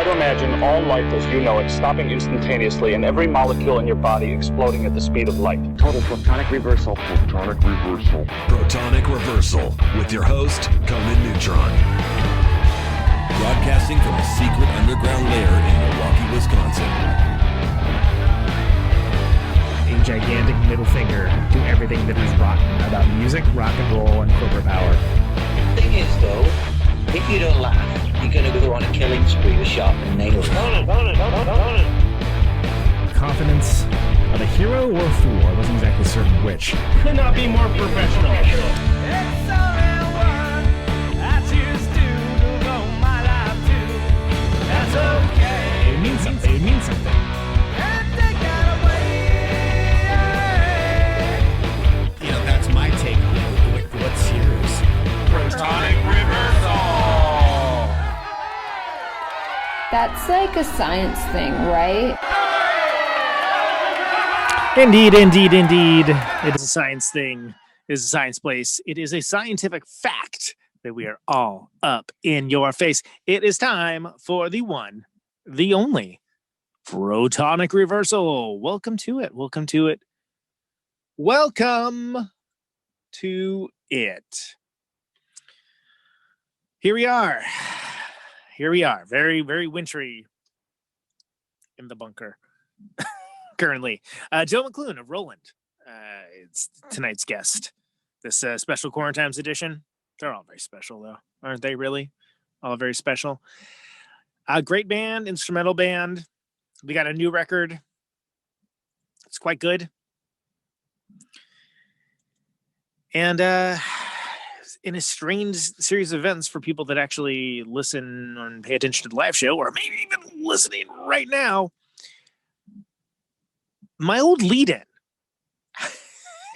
to imagine all life as you know it stopping instantaneously and every molecule in your body exploding at the speed of light. Total protonic reversal. Protonic reversal. Protonic Reversal with your host, Conan Neutron. Broadcasting from a secret underground lair in Milwaukee, Wisconsin. A gigantic middle finger to everything that is rotten about music, rock and roll, and corporate power. The thing is, though, if you don't laugh, you're going to go on a killing spree with sharpened nails. Confidence of a hero or a fool. I wasn't exactly certain which. Could not be more professional. It means something. It means something. You know, that's my take on it. What's yours? Protonic Reversal. That's like a science thing, right? Indeed. It is a science thing. It is a science place. It is a scientific fact that we are all up in your face. It is time for the one, the only Protonic Reversal. Welcome to it. Welcome to it. Welcome to it. Here we are. Very, very wintry in the bunker. Currently, Joe Mcclune of Roland. It's tonight's guest. This special Quarantimes edition. They're all very special, though, aren't they? Really, all very special. Great band, instrumental band. We got a new record. It's quite good. And in a strange series of events for people that actually listen and pay attention to the live show, or maybe even listening right now. My old lead-in,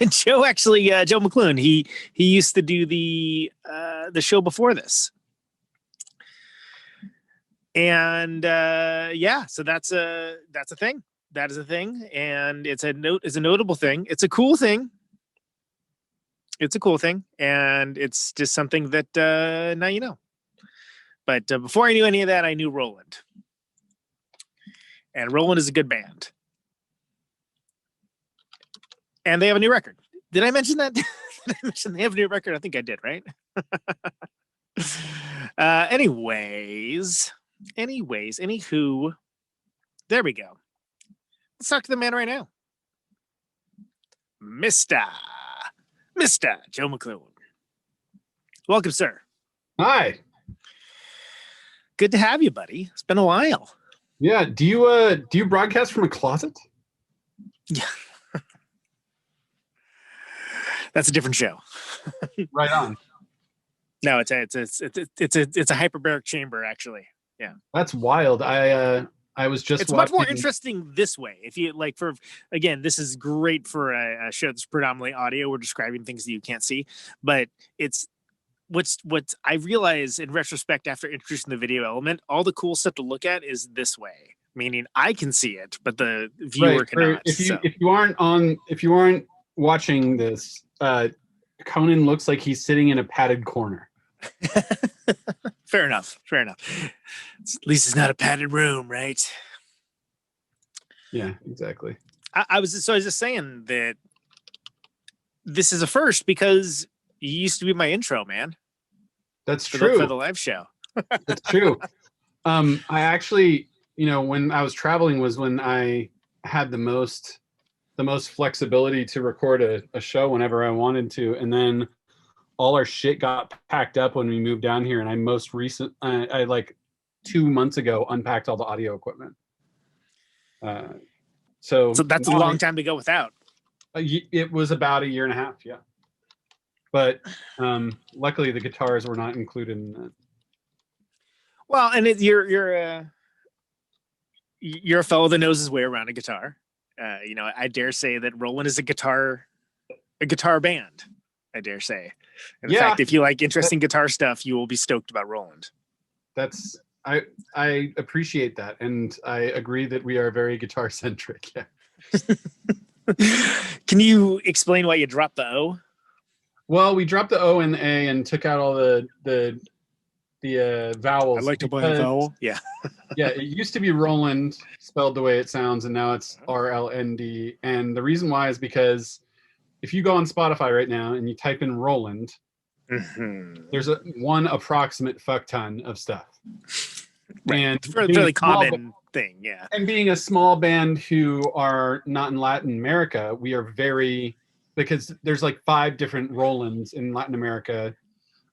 Joe Mcclune, he used to do the show before this, and so that's a thing. That is a thing, and it's a notable thing. It's a cool thing. And it's just something that now you know. But before I knew any of that, I knew Roland, and Roland is a good band. And they have a new record. Did I mention that? Did I mention they have a new record? I think I did, right? Anywho, there we go. Let's talk to the man right now. Mr. Joe Mcclune. Welcome, sir. Hi. Good to have you, buddy. It's been a while. Yeah. Do you broadcast from a closet? Yeah. That's a different show. Right on. No, it's a hyperbaric chamber, actually. Yeah. That's wild. I was just. It's much more interesting this way. If you like, this is great for a show that's predominantly audio. We're describing things that you can't see, but it's what I realize in retrospect after introducing the video element. All the cool stuff to look at is this way, meaning I can see it, but the viewer cannot. If you aren't watching this, Conan looks like he's sitting in a padded corner. Fair enough. At least it's not a padded room, right? Yeah, exactly. I was just saying that this is a first because you used to be my intro, man. That's true. For the live show. That's true. I actually, when I was traveling was when I had the most flexibility to record a show whenever I wanted to. And then all our shit got packed up when we moved down here. And I like 2 months ago, unpacked all the audio equipment. So that's a long time to go without. It was about 1.5 years. Yeah. But luckily the guitars were not included in that. Well, and you're a fellow that knows his way around a guitar. I dare say that Roland is a guitar band. I dare say. In fact, if you like interesting guitar stuff, you will be stoked about Roland. I appreciate that, and I agree that we are very guitar centric. Yeah. Can you explain why you dropped the O? Well, we dropped the O and the A and took out all the vowels. I'd like to play a vowel. Yeah. Yeah, it used to be Roland, spelled the way it sounds, and now it's RLND. And the reason why is because if you go on Spotify right now and you type in Roland, there's one approximate fuck ton of stuff. Right. And it's a really common thing, yeah. And being a small band who are not in Latin America, we are very, because there's like 5 different Rolands in Latin America.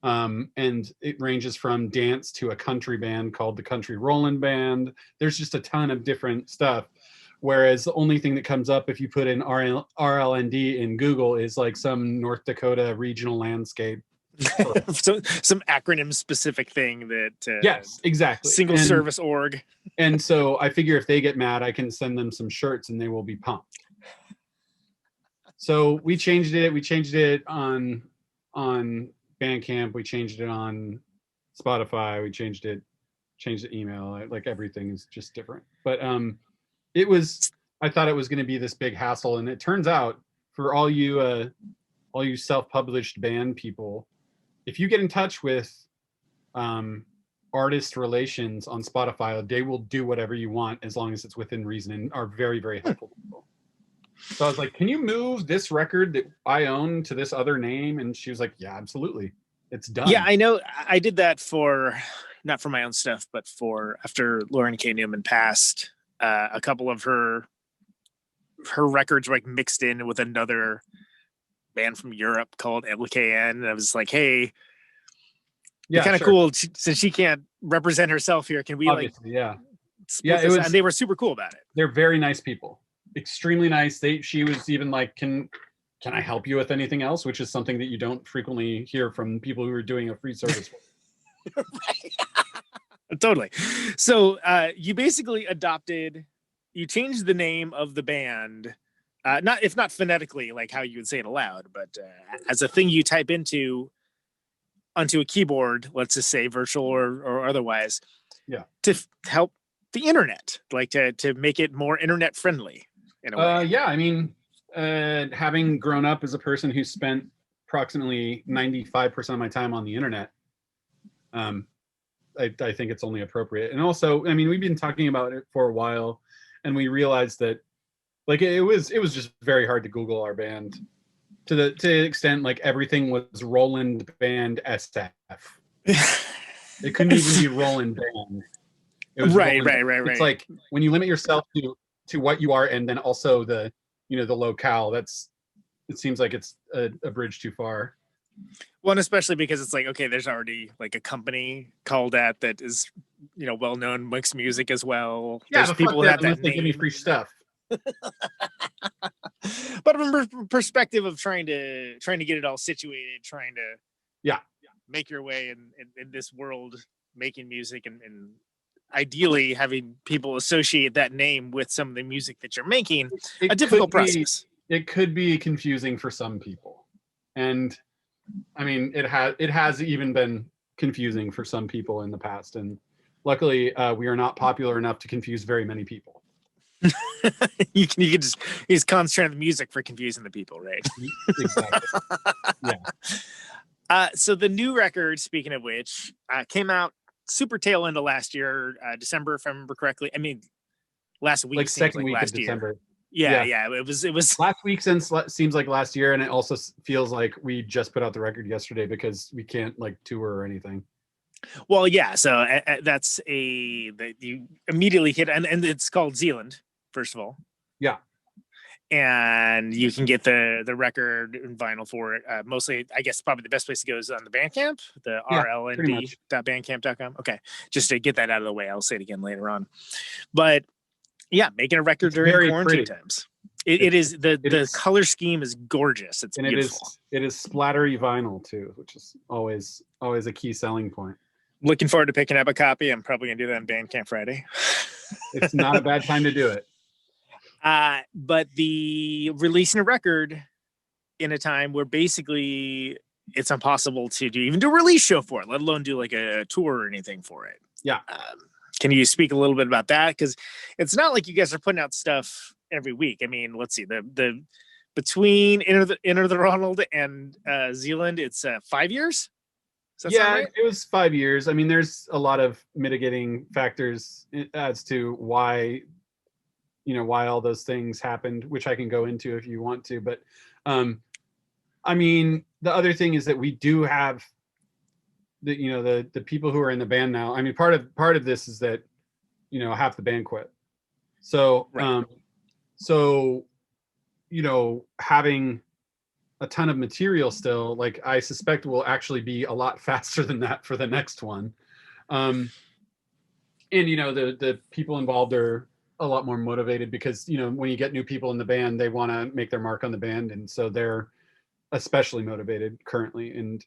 And it ranges from dance to a country band called the Country Roland Band. There's just a ton of different stuff. Whereas the only thing that comes up if you put in RLND in Google is like some North Dakota regional landscape. So some acronym specific thing that yes, exactly. Single service org. And so I figure if they get mad, I can send them some shirts and they will be pumped. So we changed it. We changed it on Bandcamp. We changed it on Spotify. We changed the email. Like everything is just different. But I thought it was going to be this big hassle, and it turns out for all you self-published band people, if you get in touch with artist relations on Spotify, they will do whatever you want as long as it's within reason, and are very, very helpful people. So I was like, can you move this record that I own to this other name? And she was like, yeah, absolutely. It's done. Yeah, I know. I did that not for my own stuff, but after Lauren K. Newman passed, a couple of her records were like mixed in with another band from Europe called LKN. And I was like, hey, yeah, kind of cool. Since she can't represent herself here, can we obviously, it was, and they were super cool about it. They're very nice people. Extremely nice. She was even like, can I help you with anything else? Which is something that you don't frequently hear from people who are doing a free service. Totally. So you basically you changed the name of the band, if not phonetically, like how you would say it aloud, but as a thing you type onto a keyboard, let's just say virtual or otherwise, yeah, to help the internet, like to make it more internet friendly. In a way. Yeah, I mean, having grown up as a person who spent approximately 95% of my time on the internet, I think it's only appropriate. And also, I mean, we've been talking about it for a while, and we realized that, like, it was just very hard to Google our band to the extent like everything was Roland Band SF. It couldn't even be Roland Band. It was right. It's like when you limit yourself to what you are, and then also the locale, it seems like it's a bridge too far. Well, and especially because it's like, okay, there's already like a company called that is well known, makes music as well. Yeah, there's people who have that they name. give me free stuff. But from a perspective of trying to get it all situated, trying to make your way in this world, making music and ideally having people associate that name with some of the music that you're making, a difficult process. It could be confusing for some people. And I mean, it has even been confusing for some people in the past. And luckily we are not popular enough to confuse very many people. you can just concentrate on the music for confusing the people, right? Exactly. Yeah. So the new record, speaking of which, came out super tail end of last year, December, if I remember correctly. I mean, last week, like second week last of December. Yeah. It was last week seems like last year, and it also feels like we just put out the record yesterday because we can't like tour or anything. Well, yeah. So that's you immediately hit, and it's called Zealand, first of all. Yeah. And you can get the record and vinyl for it. Mostly, I guess probably the best place to go is on the Bandcamp, the rlnd.bandcamp.com. Okay, just to get that out of the way. I'll say it again later on. But yeah, making a record during quarantine times. It is the color scheme is gorgeous. It's beautiful. It is splattery vinyl too, which is always a key selling point. Looking forward to picking up a copy. I'm probably gonna do that on Bandcamp Friday. It's not a bad time to do it. But the releasing a record in a time where basically it's impossible to do a release show for it, let alone do like a tour or anything for it. Yeah. Can you speak a little bit about that? Because it's not like you guys are putting out stuff every week. I mean, let's see, the between Enter the Ronald and Zealand, it's 5 years. Does that sound Yeah, right? it was 5 years. I mean, there's a lot of mitigating factors as to why, why all those things happened, which I can go into if you want to. But, I mean, the other thing is that we do have the people who are in the band now. I mean, part of this is that, half the band quit. So, Right. Having a ton of material still, like I suspect will actually be a lot faster than that for the next one. And the people involved are a lot more motivated because when you get new people in the band, they want to make their mark on the band, and so they're especially motivated currently. And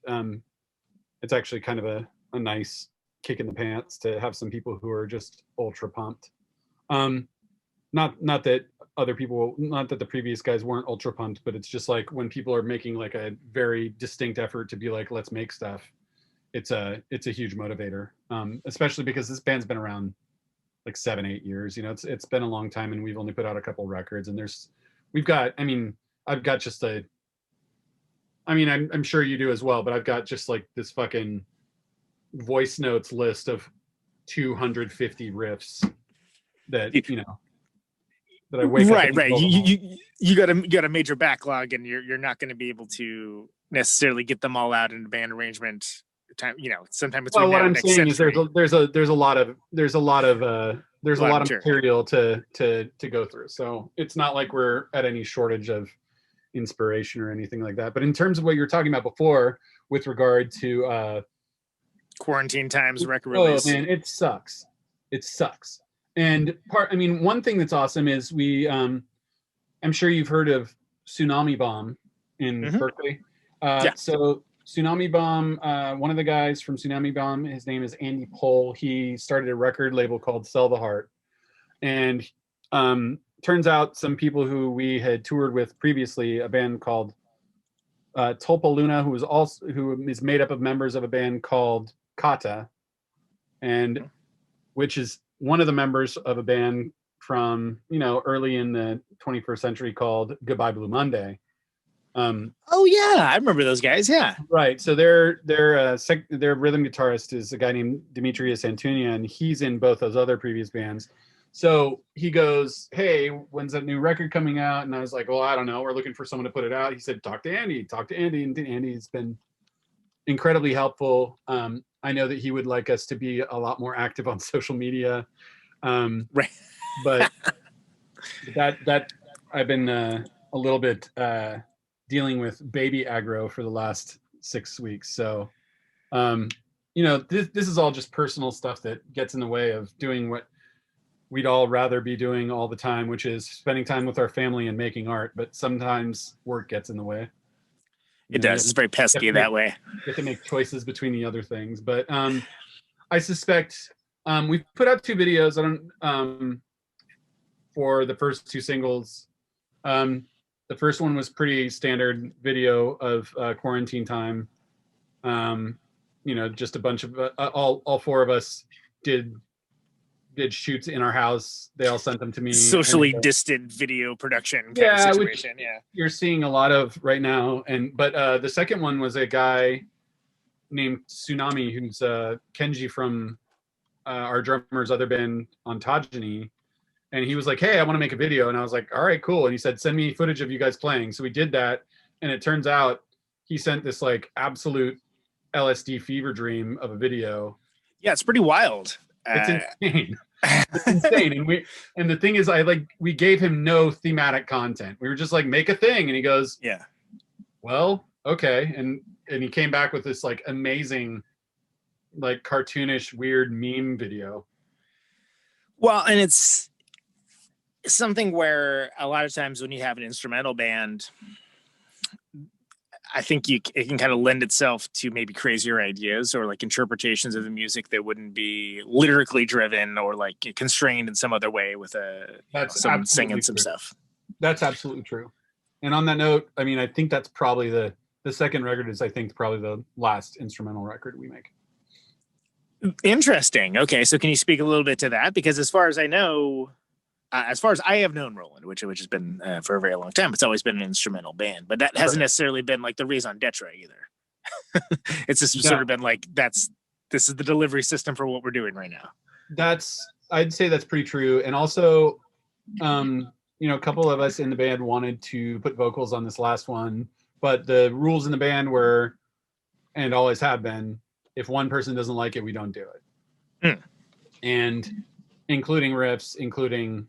it's actually kind of a nice kick in the pants to have some people who are just ultra pumped. Not that other people, not that the previous guys weren't ultra pumped, but it's just like when people are making like a very distinct effort to be like, let's make stuff. It's a huge motivator, especially because this band's been around like 7-8 years. It's been a long time, and we've only put out a couple records. And I'm sure you do as well, but I've got just like this fucking voice notes list of 250 riffs that that I wake up. Right. You got a major backlog, and you're not going to be able to necessarily get them all out in a band arrangement. Time, sometimes it's what I'm saying is there's a lot of material to go through. So it's not like we're at any shortage of inspiration or anything like that. But in terms of what you were talking about before, with regard to quarantine times record release, man, it sucks. And one thing that's awesome is I'm sure you've heard of Tsunami Bomb in Berkeley. Yeah. So Tsunami Bomb, one of the guys from Tsunami Bomb, his name is Andy Pohl. He started a record label called Sell the Heart. And turns out some people who we had toured with previously, a band called Tulpa Luna, who is made up of members of a band called Kata, and which is one of the members of a band from early in the 21st century called Goodbye Blue Monday. Oh yeah, I remember those guys. Yeah, right. So their rhythm guitarist is a guy named Demetrius Antunia, and he's in both those other previous bands. So he goes, "Hey, when's that new record coming out?" And I was like, "Well, I don't know. We're looking for someone to put it out." He said, "Talk to Andy." And Andy's been incredibly helpful. I know that he would like us to be a lot more active on social media. Right. But that I've been a little bit dealing with baby aggro for the last 6 weeks. So, this is all just personal stuff that gets in the way of doing what we'd all rather be doing all the time, which is spending time with our family and making art. But sometimes work gets in the way. It does. It's very pesky that way. You have to make choices between the other things. But I suspect we've put out 2 videos. For the first 2 singles. The first one was pretty standard video of quarantine time. Just a bunch of all 4 of us did shoots in our house. They all sent them to me. Socially distant video production kind of situation. Yeah, you're seeing a lot of right now. But the second one was a guy named Tsunami, who's Kenji from our drummer's other band, Ontogeny. And he was like, "Hey, I want to make a video." And I was like, "All right, cool." And he said, "Send me footage of you guys playing." So we did that. And it turns out he sent this like absolute LSD fever dream of a video. Yeah, it's pretty wild. It's insane. It's insane. And the thing is, we gave him no thematic content. We were just like, make a thing. And he goes, "Yeah, well, okay." And he came back with this like amazing, like cartoonish, weird meme video. Well, and it's something where a lot of times when you have an instrumental band, I think it can kind of lend itself to maybe crazier ideas or like interpretations of the music that wouldn't be lyrically driven or like constrained in some other way with someone singing some stuff. That's absolutely true. And on that note, I mean, I think that's probably the second record is, I think, probably the last instrumental record we make. Interesting. Okay, so can you speak a little bit to that? Because as far as I know, as far as I have known Roland, which has been for a very long time, it's always been an instrumental band, but that hasn't necessarily been like the raison d'etre either. It's just sort of been like, this is the delivery system for what we're doing right now. I'd say that's pretty true. And also, a couple of us in the band wanted to put vocals on this last one, but the rules in the band were, and always have been, if one person doesn't like it, we don't do it. And including riffs, including,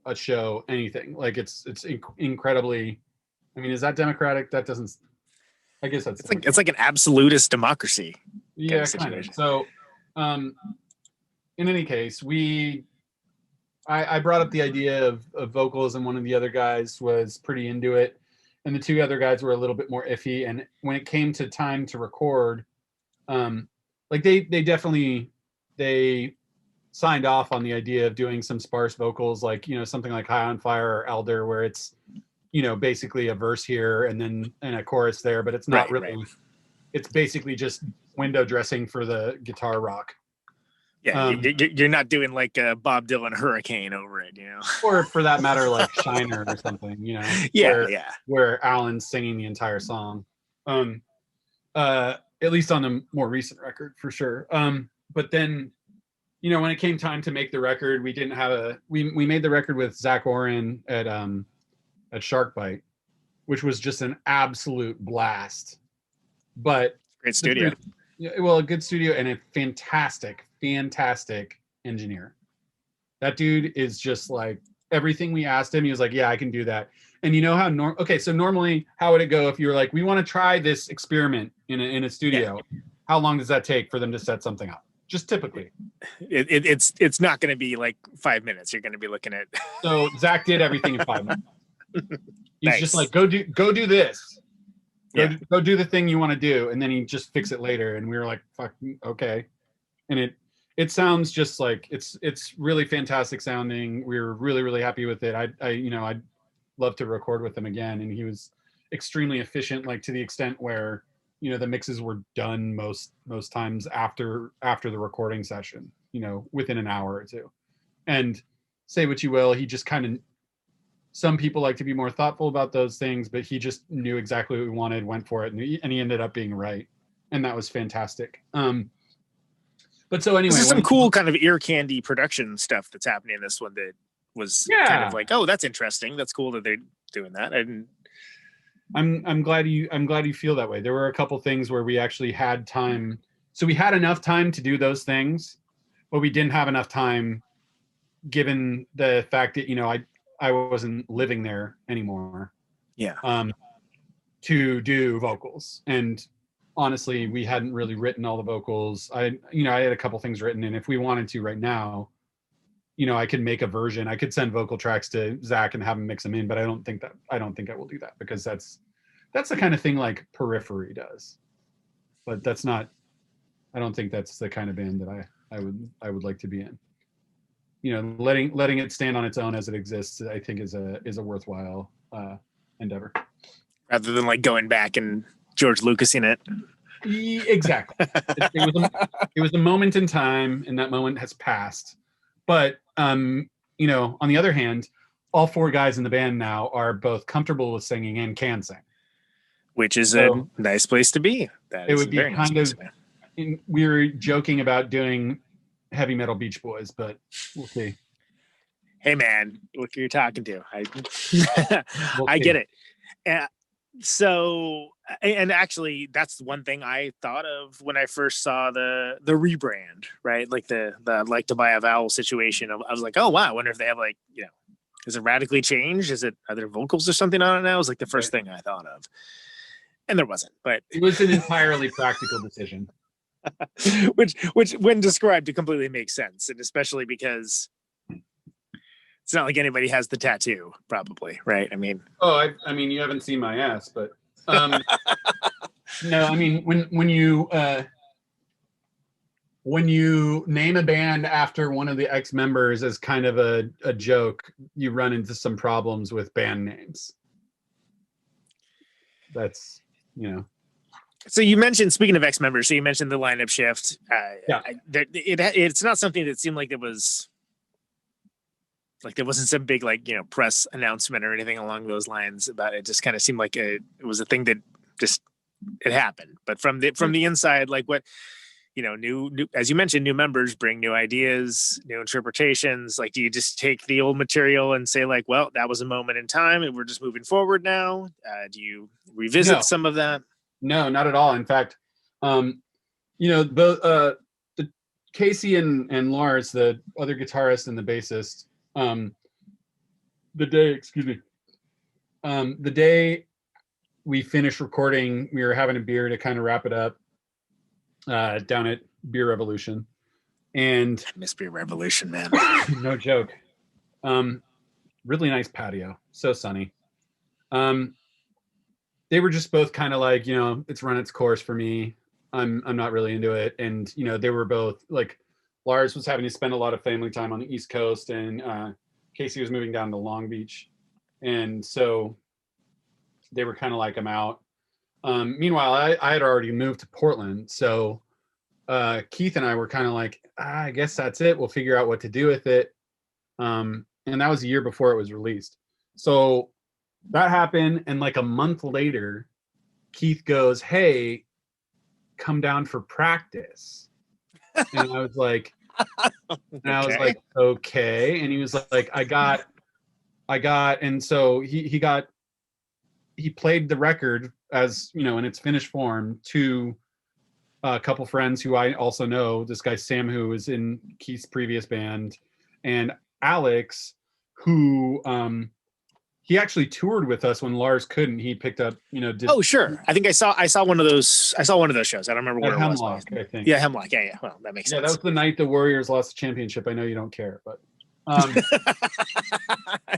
a show, anything. Like it's incredibly, I mean, is that democratic? That doesn't, I guess that's it's like an absolutist democracy. Yeah, kind of. So, in any case, I brought up the idea of vocals, and one of the other guys was pretty into it, and the two other guys were a little bit more iffy. And when it came to time to record, like they definitely signed off on the idea of doing some sparse vocals, like something like High on Fire or Elder, where it's basically a verse here and then a chorus there, but it's not really. Right. It's basically just window dressing for the guitar rock. Yeah, you're not doing like a Bob Dylan Hurricane over it, or for that matter, like Shiner or something, where Alan's singing the entire song. At least on the more recent record, for sure. But then, when it came time to make the record, we didn't have we made the record with Zach Oren at Sharkbite, which was just an absolute blast. But great studio. A good studio and a fantastic engineer. That dude is just like, everything we asked him, he was like, yeah, I can do that. And how so normally how would it go if you were like, we want to try this experiment in a studio? Yeah. How long does that take for them to set something up? Just typically. It's not going to be like 5 minutes. You're going to be looking at. So Zach did everything in 5 minutes. He's just like, go do this. Go do the thing you want to do, and then he just fix it later. And we were like, fuck, okay. And it sounds just like it's really fantastic sounding. We were really, really happy with it. I'd love to record with him again. And he was extremely efficient, like to the extent where the mixes were done most times after the recording session, within an hour or two. And say what you will, he just kind of, some people like to be more thoughtful about those things, but he just knew exactly what we wanted, went for it, and he ended up being right. And that was fantastic. But so anyway, there's some cool kind of ear candy production stuff that's happening in this one that was kind of like, oh, that's interesting. That's cool that they're doing that. I'm glad you feel that way. There were a couple things where we actually had time. So we had enough time to do those things, but we didn't have enough time given the fact that, I wasn't living there anymore. Yeah. To do vocals. And honestly, we hadn't really written all the vocals. I had a couple things written, and if we wanted to right now, I could make a version. I could send vocal tracks to Zach and have him mix them in, but I don't think I will do that, because that's the kind of thing like Periphery does. But that's not, I don't think that's the kind of band that I would like to be in. Letting it stand on its own as it exists, I think is a worthwhile endeavor. Rather than like going back and George Lucasing it. Exactly. It was a moment in time, and that moment has passed. But on the other hand, all four guys in the band now are both comfortable with singing and can sing, which is a nice place to be. It would be kind of. We were joking about doing heavy metal Beach Boys, but we'll see. Hey man, look who you're talking to. I get it. So, and actually that's one thing I thought of when I first saw the rebrand, right? Like the Like to Buy a Vowel situation. I was like, oh wow, I wonder if they have is it radically changed? Are there vocals or something on it now? It was like the first thing I thought of. And there wasn't, but it was an entirely practical decision. which when described, it completely makes sense. And especially because it's not like anybody has the tattoo, probably, right? I mean, I mean, you haven't seen my ass, but no, I mean, when you name a band after one of the ex-members as kind of a joke, you run into some problems with band names. That's, So you mentioned, speaking of ex-members, so you mentioned the lineup shift. Yeah. It's not something that seemed like it was. Like there wasn't some big press announcement or anything along those lines about it. Just kind of seemed like it was a thing that just it happened. But from the inside, like what, new as you mentioned, new members bring new ideas, new interpretations. Like, do you just take the old material and say like, well, that was a moment in time and we're just moving forward now? Do you revisit some of that? No, not at all. In fact, both Casey and Lars, the other guitarist and the bassist, the day we finished recording, we were having a beer to kind of wrap it up down at Beer Revolution. And I miss Beer Revolution, man. No joke. Really nice patio. So sunny. They were just both kind of like, it's run its course for me. I'm not really into it. And, they were both like, Lars was having to spend a lot of family time on the East Coast, and Casey was moving down to Long Beach. And so they were kind of like, I'm out. Meanwhile, I had already moved to Portland. So Keith and I were kind of like, I guess that's it. We'll figure out what to do with it. And that was a year before it was released. So that happened. And like a month later, Keith goes, hey, come down for practice. And I was like, okay. And he was like, I got, and so he played the record as, in its finished form to a couple friends who I also know. This guy, Sam, who was in Keith's previous band, and Alex, who, he actually toured with us when Lars couldn't. He picked up, Oh, sure. I think I saw one of those. I saw one of those shows. I don't remember what it was. Hemlock, I think. Yeah, Hemlock. Yeah. Well, that makes sense. Yeah, that was the night the Warriors lost the championship. I know you don't care, but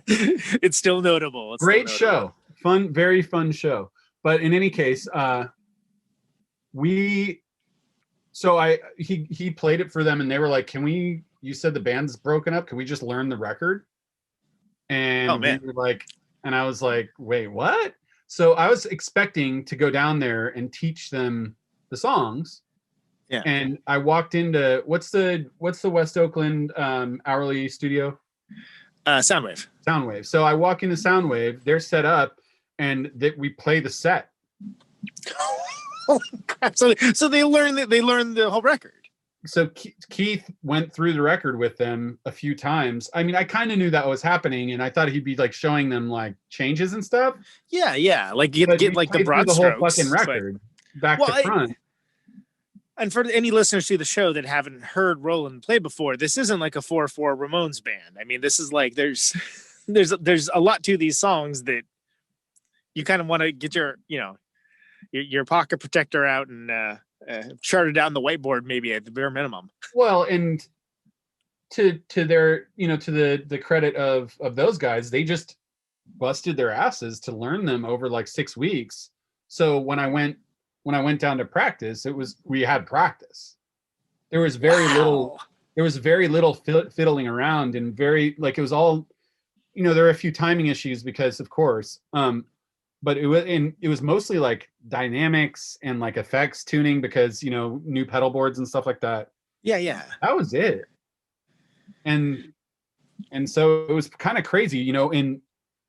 it's still notable. Great show. Fun, very fun show. But in any case, he played it for them, and they were like, you said the band's broken up. Can we just learn the record? And we were like, and I was like, wait, what? So I was expecting to go down there and teach them the songs. Yeah. And I walked into what's the West Oakland hourly studio? Soundwave. So I walk into Soundwave, they're set up, and we play the set. Oh, crap. So they learned the whole record. So Keith went through the record with them a few times. I mean, I kind of knew that was happening, and I thought he'd be like showing them like changes and stuff. Yeah. Like get like the broad the strokes. whole fucking record back to front. And for any listeners to the show that haven't heard Roland play before, this isn't like a 4/4 Ramones band. I mean, this is like there's a lot to these songs that you kind of want to get your pocket protector out and chart it down the whiteboard, maybe at the bare minimum. Well, and to their to the credit of those guys, they just busted their asses to learn them over like 6 weeks. So when I went down to practice, we had practice. There was very little fiddling around, and very like it was all, there were a few timing issues because of course, but it was mostly like dynamics and like effects tuning because new pedal boards and stuff like that. Yeah. That was it. And so it was kind of crazy, in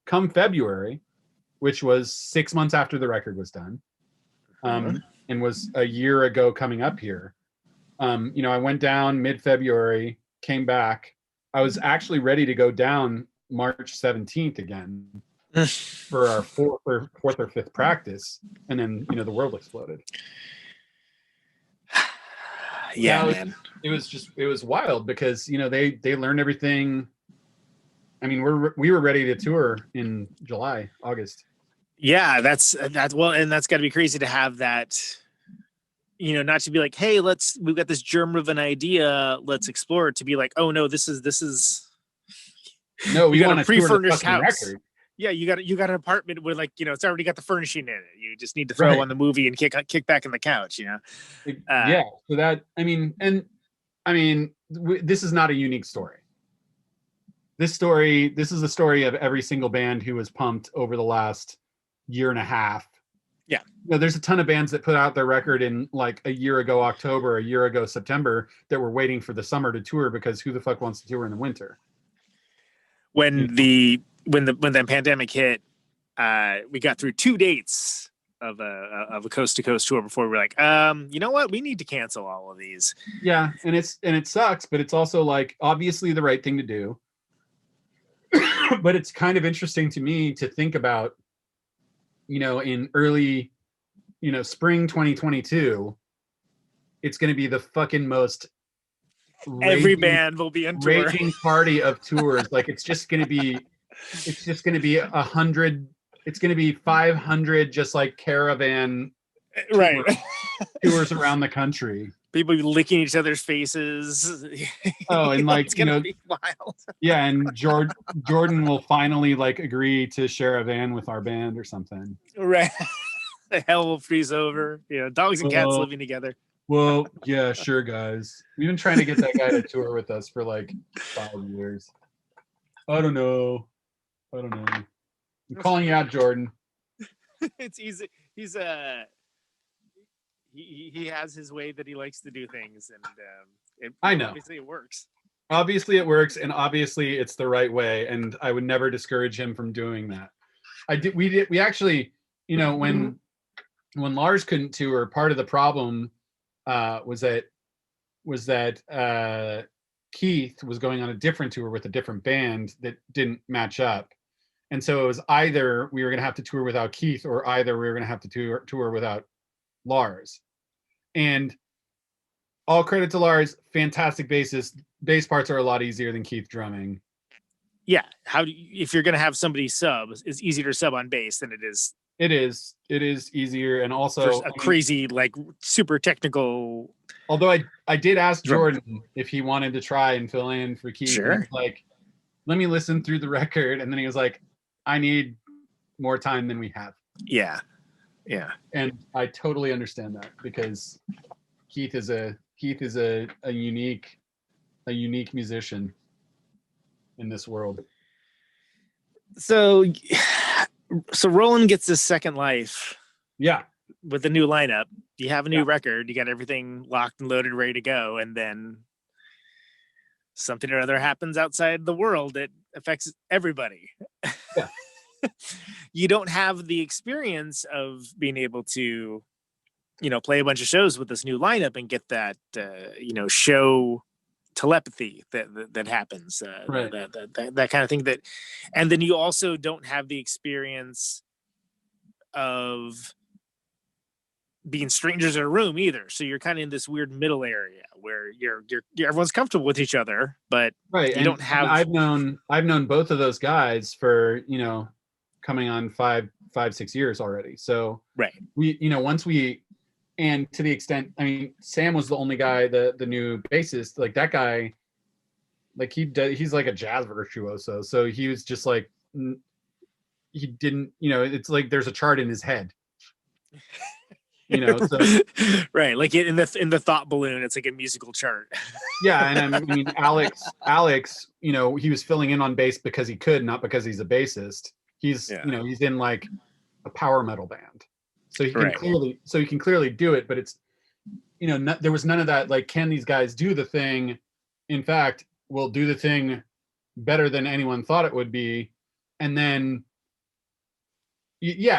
come February, which was 6 months after the record was done. And was a year ago coming up here. I went down mid-February, came back. I was actually ready to go down March 17th again for our fourth or fifth practice. And then, the world exploded. Yeah, man. It was wild because, they learned everything. I mean, we were ready to tour in July, August. Yeah, that's well, and that's got to be crazy to have that, not to be like, hey, we've got this germ of an idea, let's explore it, to be like, oh no, this is no, we got want a pre-furnished house. Record. Yeah, you got an apartment with like, it's already got the furnishing in it. You just need to throw on the movie and kick back in the couch, Yeah. So that, this is not a unique story. This is the story of every single band who was pumped over the last year and a half. Yeah. There's a ton of bands that put out their record in like a year ago October, a year ago September, that were waiting for the summer to tour because who the fuck wants to tour in the winter? When the pandemic hit, we got through 2 dates a coast to coast tour before we're like, you know what, we need to cancel all of these. Yeah, and it sucks, but it's also like obviously the right thing to do. But it's kind of interesting to me to think about, in early, spring 2022, it's going to be the fucking most every band will be on tour. Raging party of tours. Like it's just going to be 100. It's going to be 500 just like caravan right tours around the country. People licking each other's faces. Oh, and like, it's gonna be wild. Yeah, and Jordan will finally like agree to share a van with our band or something. Right. The hell will freeze over. Dogs and cats living together. Well, yeah, sure, guys. We've been trying to get that guy to tour with us for like 5 years. I don't know. I'm calling you out, Jordan. It's easy. He's he has his way that he likes to do things, and I know. Obviously, it works. Obviously, it works, and obviously, it's the right way. And I would never discourage him from doing that. We actually, when Lars couldn't tour, part of the problem was that Keith was going on a different tour with a different band that didn't match up. And so it was either we were going to have to tour without Keith, or either we were going to have to tour without Lars. And all credit to Lars, fantastic bassist. Bass parts are a lot easier than Keith drumming. Yeah, if you're going to have somebody sub, it's easier to sub on bass than it is. It is easier, and also there's crazy like super technical. Although I did ask Jordan if he wanted to try and fill in for Keith. Sure. He was like, let me listen through the record, and then he was like, I need more time than we have. Yeah. And I totally understand that, because Keith is a unique musician in this world. So Roland gets his second life. Yeah. With the new lineup. You have a new record, you got everything locked and loaded, ready to go, and then something or other happens outside the world that affects everybody. Yeah. You don't have the experience of being able to, play a bunch of shows with this new lineup and get that, show telepathy that happens, right. that kind of thing. And then you also don't have the experience of being strangers in a room either. So you're kind of in this weird middle area where you're everyone's comfortable with each other, but right. You don't have. I've known both of those guys for coming on 5-6 years already. So right. We and to the extent, I mean, Sam was the only guy, the new bassist, like that guy, like he's like a jazz virtuoso. So he was just like, he didn't, it's like there's a chart in his head. So right, like in the thought balloon, it's like a musical chart. Yeah, and I mean Alex, he was filling in on bass because he could, not because he's a bassist. He's he's in like a power metal band, so he can clearly do it. But it's there was none of that. Like, can these guys do the thing? In fact, we'll do the thing better than anyone thought it would be, and then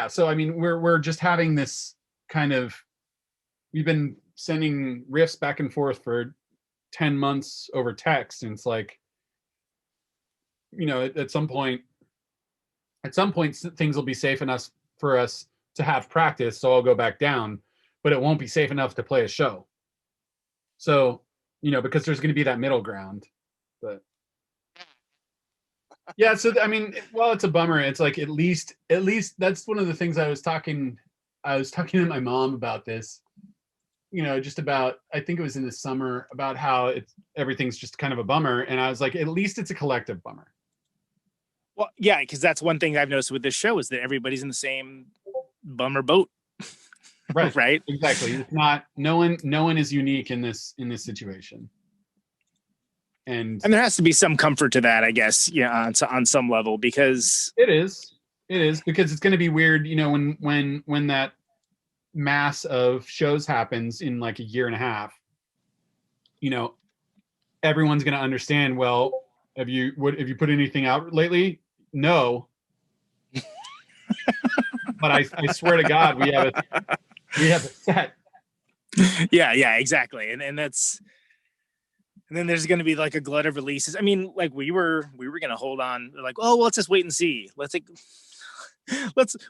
so I mean we're just having this kind of, we've been sending riffs back and forth for 10 months over text, and it's like, at some point things will be safe enough for us to have practice, so I'll go back down, but it won't be safe enough to play a show. So because there's going to be that middle ground. But yeah, so I mean, well, it's a bummer. It's like at least that's one of the things I was talking to my mom about this, just about, I think it was in the summer, about how everything's just kind of a bummer. And I was like, at least it's a collective bummer. Well, yeah, because that's one thing I've noticed with this show is that everybody's in the same bummer boat. Right. Right. Exactly. It's not, no one is unique in this situation. And there has to be some comfort to that, I guess, on some level, because it is because it's going to be weird, when that mass of shows happens in like a year and a half, everyone's going to understand, well, have you put anything out lately? No. but I swear to God, we have a set. Yeah, exactly. And then there's going to be like a glut of releases. I mean, like we were going to hold on, like, oh, well, let's just wait and see. Let's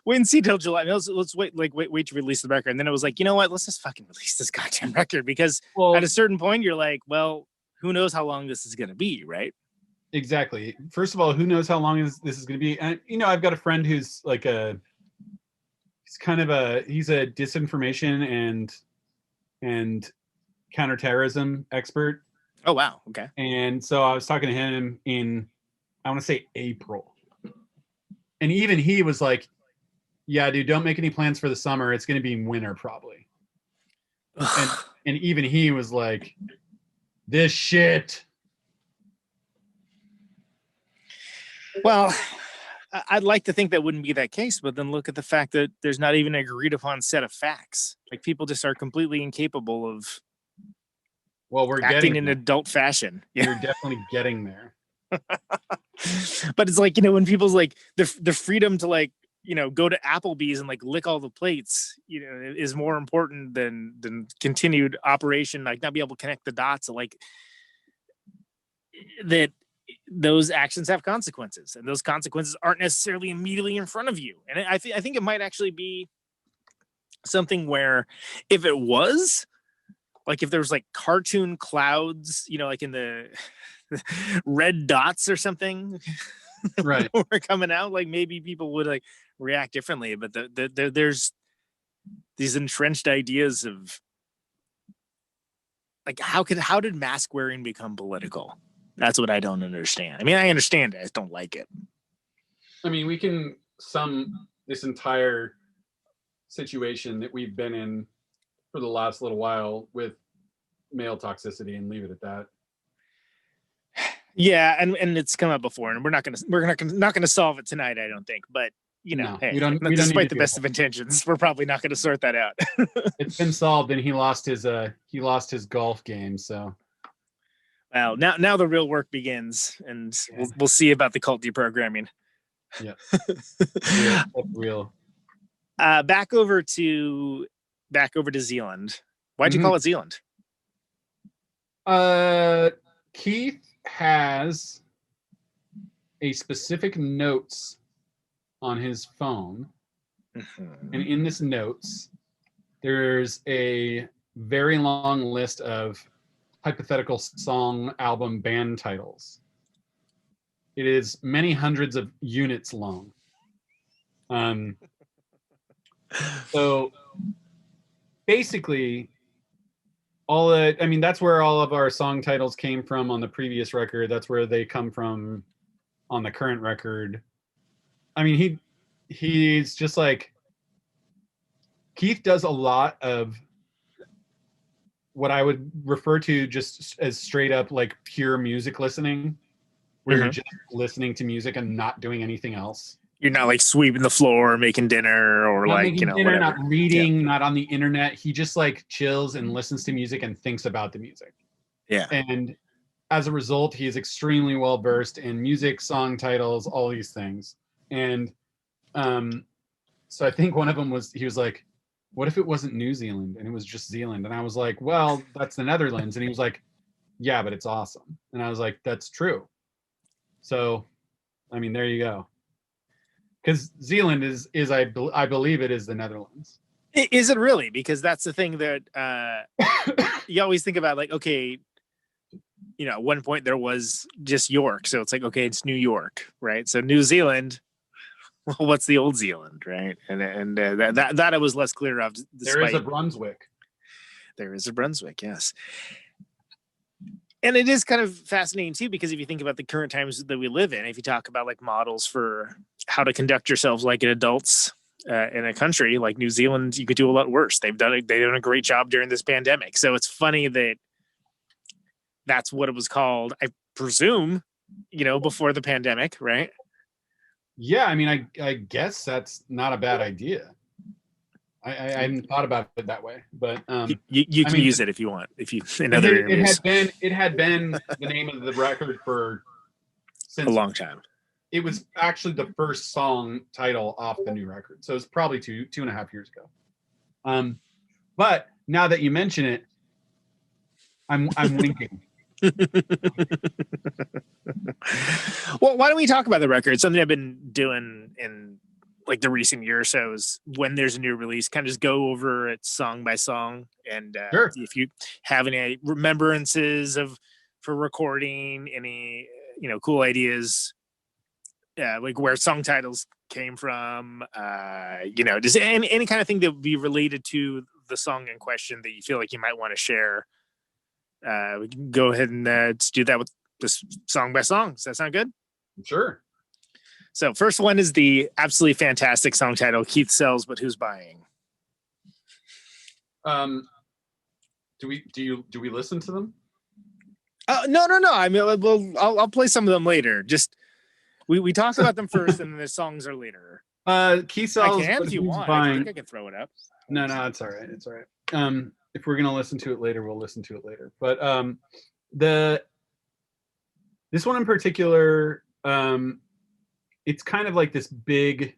wait and see till July. Let's wait to release the record. And then it was like, you know what? Let's just fucking release this goddamn record, because at a certain point you're like, well, who knows how long this is going to be, right? Exactly. First of all, who knows how long this is going to be? And I've got a friend who's like he's a disinformation and counterterrorism expert. Oh wow, okay. And so I was talking to him in, I want to say April, and even he was like, "Yeah, dude, don't make any plans for the summer. It's going to be winter probably." and even he was like, "This shit." Well, I'd like to think that wouldn't be that case, but then look at the fact that there's not even an agreed upon set of facts. Like, people just are completely incapable of we're acting in adult fashion. Yeah. You're definitely getting there. But it's like, when people's like the freedom to like, go to Applebee's and like lick all the plates, is more important than continued operation, like not be able to connect the dots, like that. Those actions have consequences, and those consequences aren't necessarily immediately in front of you. And I think it might actually be something where, if it was like, if there was like cartoon clouds, like in the red dots or something, right, were coming out, like maybe people would like react differently. But there's these entrenched ideas of like, how did mask wearing become political? That's what I don't understand. I mean, I understand it. I just don't like it. I mean, we can sum this entire situation that we've been in for the last little while with male toxicity and leave it at that. Yeah, and it's come up before, and we're not gonna solve it tonight, I don't think. But no, hey, despite the best of intentions, we're probably not gonna sort that out. It's been solved, and he lost his golf game, so. Well, now the real work begins, and we'll see about the cult deprogramming. Yeah, real. Back over to Zealand. Why'd you call it Zealand? Keith has a specific notes on his phone, and in this notes, there's a very long list of hypothetical song, album, band titles. It is many hundreds of units long. So basically, that's where all of our song titles came from on the previous record. That's where they come from on the current record. I mean, he's just like, Keith does a lot of what I would refer to just as straight up like pure music listening, where you're just listening to music and not doing anything else. You're not like sweeping the floor, making dinner, or not like, dinner, whatever. Not reading, not on the internet. He just like chills and listens to music and thinks about the music. Yeah. And as a result, he is extremely well versed in music, song titles, all these things. And so I think one of them was, he was like, what if it wasn't New Zealand and it was just Zealand? And I was like, well, that's the Netherlands. And he was like, yeah, but it's awesome. And I was like, that's true. So, I mean, there you go. Because Zealand is I believe it is the Netherlands. Is it really? Because that's the thing that you always think about, like, okay, at one point there was just York. So it's like, okay, it's New York, right? So New Zealand, well, what's the old Zealand, right? And that I was less clear of. There is a Brunswick. There is a Brunswick, yes. And it is kind of fascinating too, because if you think about the current times that we live in, if you talk about like models for how to conduct yourselves like adults in a country like New Zealand, you could do a lot worse. They've done a great job during this pandemic. So it's funny that that's what it was called, I presume, before the pandemic, right? Yeah, I mean, I guess that's not a bad idea. I hadn't thought about it that way, but you can use it if you want. If you in other areas. It had been the name of the record since a long time. it was actually the first song title off the new record. So it's probably 2.5 years ago. But now that you mention it, I'm winking. Well, why don't we talk about the record? Something I've been doing in like the recent year or so is when there's a new release, kind of just go over it song by song, and Sure. if you have any remembrances for recording, any cool ideas, like where song titles came from, just any kind of thing that would be related to the song in question that you feel like you might want to share. We can go ahead and do that with this song by song. Does that sound good? Sure. So first one is the absolutely fantastic song title, Keith Sells, But Who's Buying? Do we listen to them? No. I mean, I'll play some of them later. Just we talk about them first, and then the songs are later. Keith Sells, I can But if you Who's want. Buying? I think I can throw it up. No, it's all right. It's all right. If we're gonna listen to it later, we'll listen to it later. But this one in particular, it's kind of like this big.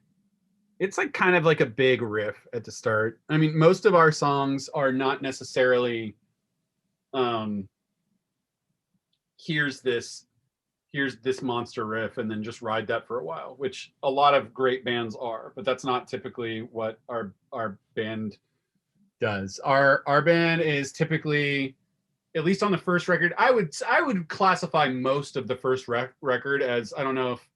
It's like kind of like a big riff at the start. I mean, most of our songs are not necessarily. Here's this monster riff, and then just ride that for a while, which a lot of great bands are, but that's not typically what our band does. Our band is typically, at least on the first record, I would classify most of the first record as, I don't know if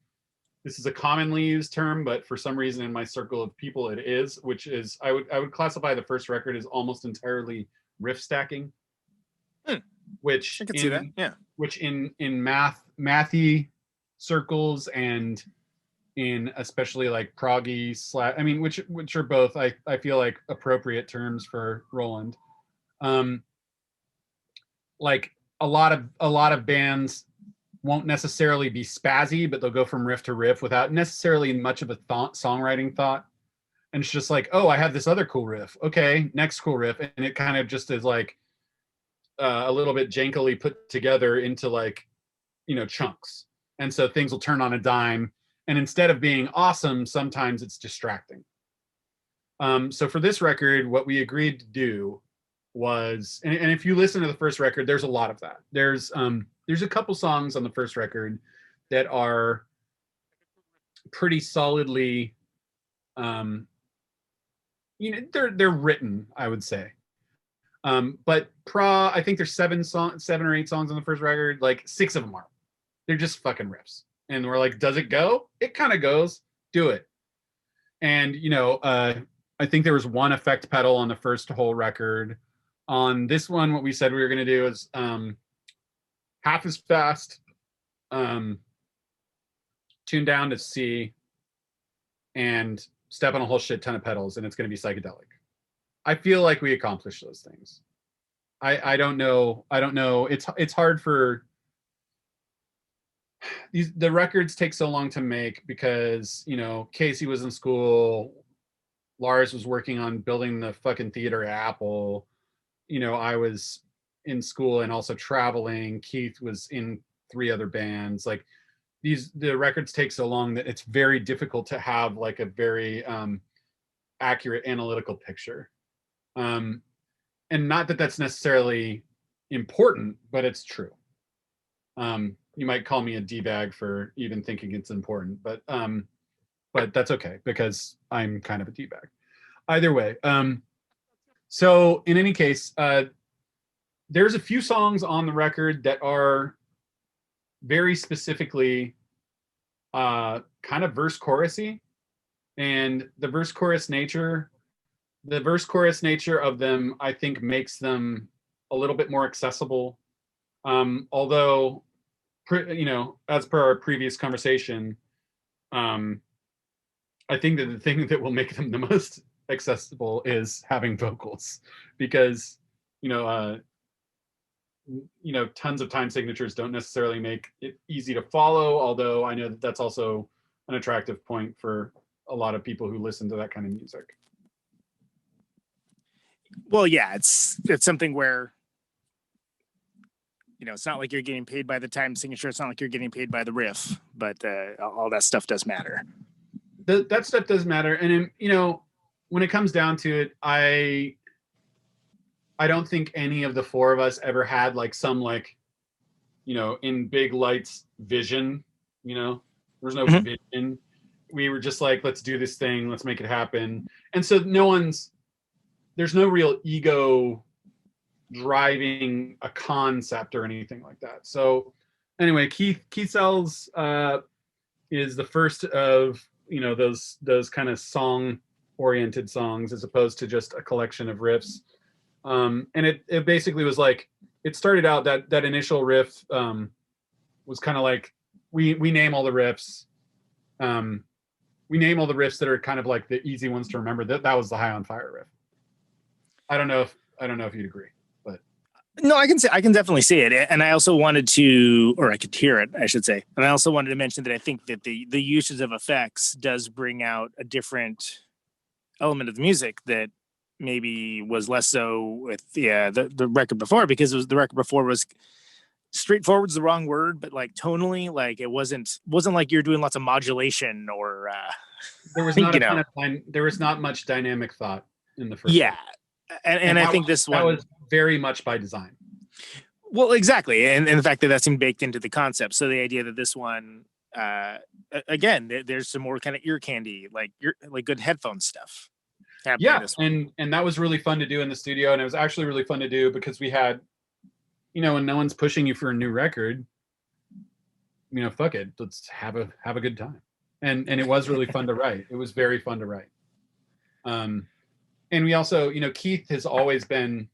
this is a commonly used term, but for some reason in my circle of people it is, which is I would classify the first record as almost entirely riff stacking. Which I can see that. Yeah. Which in mathy circles and in especially like proggy which are both I feel like appropriate terms for Roland. Like a lot of bands won't necessarily be spazzy, but they'll go from riff to riff without necessarily much of a songwriting thought. And it's just like, oh, I have this other cool riff. Okay, next cool riff. And it kind of just is like a little bit jankily put together into like, chunks. And so things will turn on a dime. And instead of being awesome, sometimes it's distracting. So for this record, what we agreed to do was, and if you listen to the first record, there's a lot of that. There's a couple songs on the first record that are pretty solidly, they're written, I would say. But I think there's 7 or 8 songs on the first record. Like 6 of them are. They're just fucking riffs. And we're like, does it go? It kind of goes. Do it. And I think there was 1 effect pedal on the first whole record. On this one, what we said we were going to do is half as fast, tune down to C, and step on a whole shit ton of pedals, and it's going to be psychedelic. I feel like we accomplished those things. I don't know. It's hard for the records take so long to make because Casey was in school, Lars was working on building the fucking theater at Apple, I was in school and also traveling. Keith was in 3 other bands. Like the records take so long that it's very difficult to have like a very accurate analytical picture. And not that that's necessarily important, but it's true. You might call me a D-bag for even thinking it's important, but that's okay because I'm kind of a D-bag. Either way. So in any case, there's a few songs on the record that are very specifically kind of verse chorusy, and the verse chorus nature of them, I think, makes them a little bit more accessible. Although, as per our previous conversation, I think that the thing that will make them the most accessible is having vocals, because tons of time signatures don't necessarily make it easy to follow, although I know that that's also an attractive point for a lot of people who listen to that kind of music. Well, yeah, it's something where it's not like you're getting paid by the time signature. It's not like you're getting paid by the riff, but all that stuff does matter. That stuff does matter. And, when it comes down to it, I don't think any of the four of us ever had like some like, in big lights vision, there's no vision. We were just like, let's do this thing. Let's make it happen. And so there's no real ego driving a concept or anything like that. So anyway, Keith Sells is the first of, those kind of song oriented songs as opposed to just a collection of riffs. And it basically was like, it started out that initial riff was kind of like, we name all the riffs. We name all the riffs that are kind of like the easy ones to remember. That was the High on Fire riff. I don't know if you'd agree, but no, I can definitely see it. And I also wanted to, or I could hear it, I should say. And I also wanted to mention that I think that the usage of effects does bring out a different element of the music that maybe was less so with the record before, because the record before was straightforward's the wrong word, but like tonally, like it wasn't like you're doing lots of modulation or there was not there was not much dynamic thought in the first one. And I think this one was very much by design. Well, exactly, and the fact that seemed baked into the concept. So the idea that this one again, there's some more kind of ear candy, like good headphone stuff. Yeah, and that was really fun to do in the studio, and it was actually really fun to do because we had, when no one's pushing you for a new record, fuck it, let's have a good time, and it was really fun to write. It was very fun to write. And we also, Keith has always been,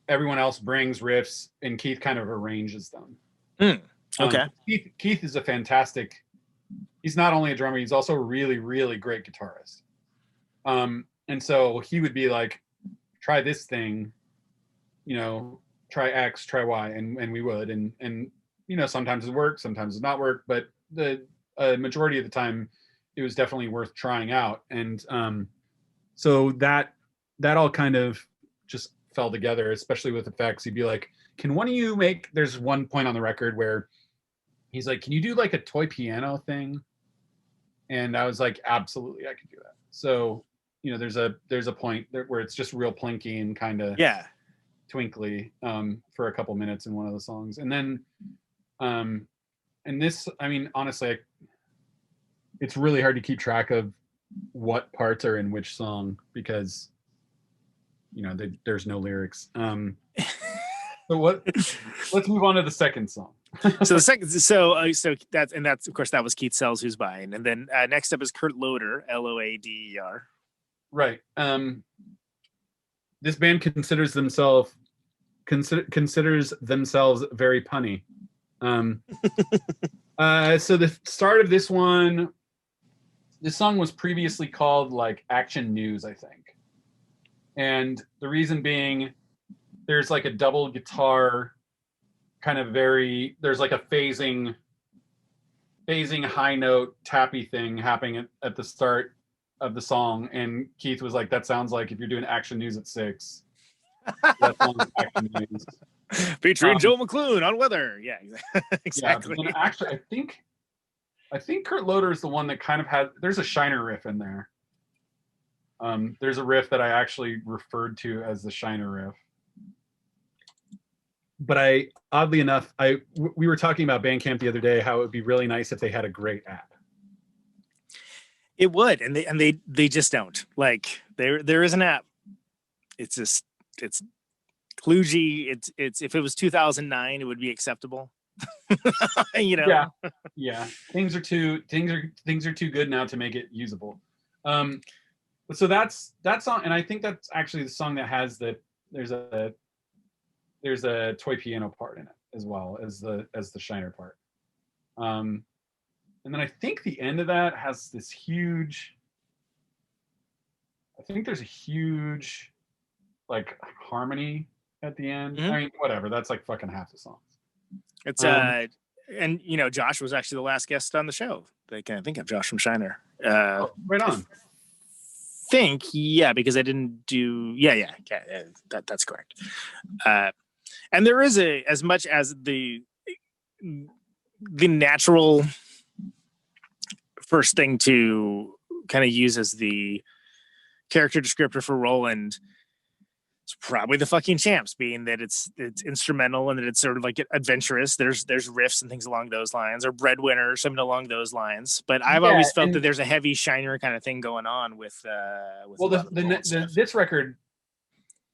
everyone else brings riffs and Keith kind of arranges them. Okay. Keith is a fantastic, he's not only a drummer, he's also a really, really great guitarist. And so he would be like, try this thing, try X, try Y, and we would, and sometimes it worked, sometimes it not work, but the majority of the time it was definitely worth trying out. And so that all kind of just fell together, especially with effects. He'd be like, can one of you there's one point on the record where he's like, can you do like a toy piano thing? And I was like, absolutely, I could do that. So, there's a point where it's just real plinky and kind of twinkly for a couple minutes in one of the songs. And then, and this, honestly, it's really hard to keep track of what parts are in which song because there's no lyrics. So let's move on to the second song. So the second, so that's of course that was Keith Sells who's buying, and then next up is Kurt Loder, Loader. Right. This band considers themselves very punny. So the start of this one, this song was previously called like Action News, I think. And the reason being, there's like a double guitar kind of there's like a phasing high note tappy thing happening at the start of the song. And Keith was like, that sounds like if you're doing Action News at 6. That song's Action News. Featuring Joe Mcclune on weather. Yeah, exactly. Yeah, actually, I think Kurt Loder is the one that kind of there's a Shiner riff in there. There's a riff that I actually referred to as the Shiner riff. But oddly enough, we were talking about Bandcamp the other day, how it would be really nice if they had a great app. It would, and they just don't. Like there is an app. It's kludgy. It's if it was 2009, it would be acceptable. Yeah. Things are too good now to make it usable. So that's that song, and I think that's actually the song that has there's a toy piano part in it as well as the Shiner part. And then I think the end of that has this huge. I think there's a huge like harmony at the end. Mm-hmm. I mean, whatever. That's like fucking half the song. It's and Josh was actually the last guest on the show. I think of Josh from Shiner. Right on. Because I didn't do that's correct. And there is as much as the natural first thing to kind of use as the character descriptor for Roland, it's probably the fucking champs, being that it's instrumental and that it's sort of like adventurous. There's riffs and things along those lines, or Breadwinner, something along those lines. But I've always felt that there's a heavy shiner kind of thing going on with this record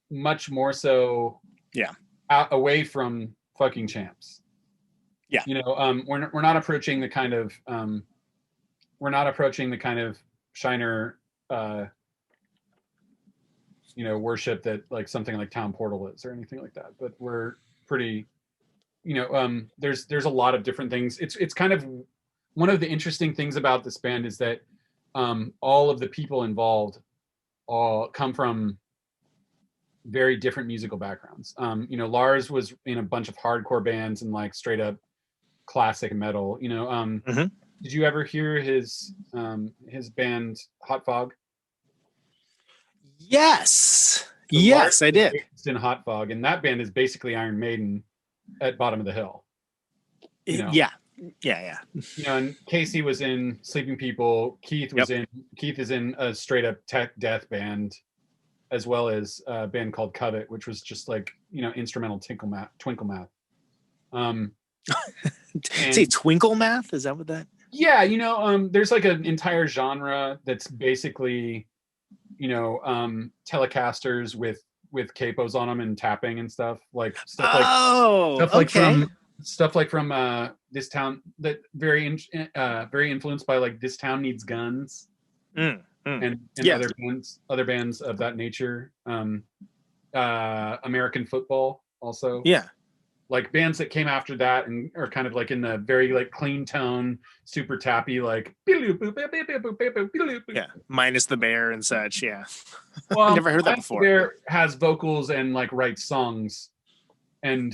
much more so away from fucking champs. Yeah. We're not approaching the kind of shiner worship that like something like Town Portal is or anything like that, but we're pretty there's a lot of different things. It's kind of one of the interesting things about this band is that all of the people involved all come from very different musical backgrounds. Lars was in a bunch of hardcore bands and like straight up classic metal. Did you ever hear his band Hot Fog? Yes. Yes, I did. In Hot Fog, and that band is basically Iron Maiden at Bottom of the Hill. Yeah. And Casey was in Sleeping People. Keith is in a straight up tech death band, as well as a band called Covet, which was just like instrumental Twinkle Math. Say Twinkle Math? Is that what that? Yeah, there's like an entire genre that's basically Telecasters with capos on them and tapping and stuff like from This Town, that very influenced by like This Town Needs Guns and other bands of that nature. American Football also. Yeah. Like bands that came after that and are kind of like in the very like clean tone, super tappy, like minus the bear and such. Yeah. Well, I've never heard that before. Bear has vocals and like writes songs, and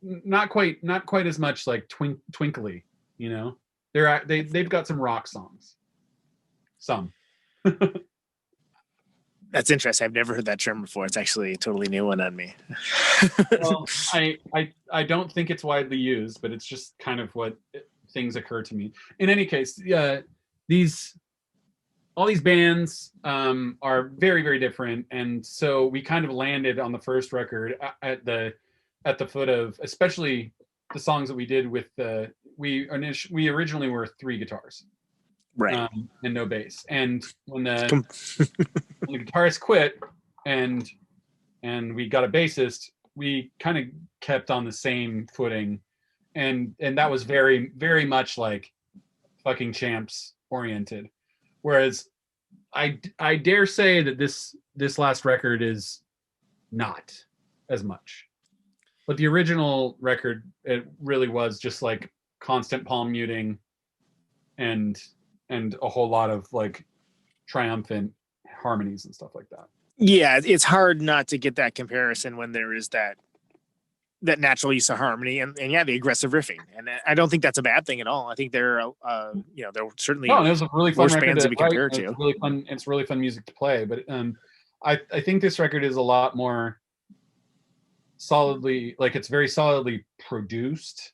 not quite as much like twinkly. They've got some rock songs. Some. That's interesting. I've never heard that term before. It's actually a totally new one on me. Well, I don't think it's widely used, but it's just kind of what things occur to me. In any case, all these bands are very, very different, and so we kind of landed on the first record at the foot of, especially the songs that we did with we originally were 3 guitars. Right. And no bass. And when the guitarist quit and we got a bassist, we kind of kept on the same footing. And that was very, very much like fucking champs oriented. Whereas I dare say that this last record is not as much. But the original record, it really was just like constant palm muting and a whole lot of like triumphant harmonies and stuff like that. Yeah, it's hard not to get that comparison when there is that natural use of harmony and the aggressive riffing. And I don't think that's a bad thing at all. I think they're certainly it was a really fun record bands to be compared to. It's really fun. It's really fun music to play. But I think this record is a lot more solidly, like it's very solidly produced.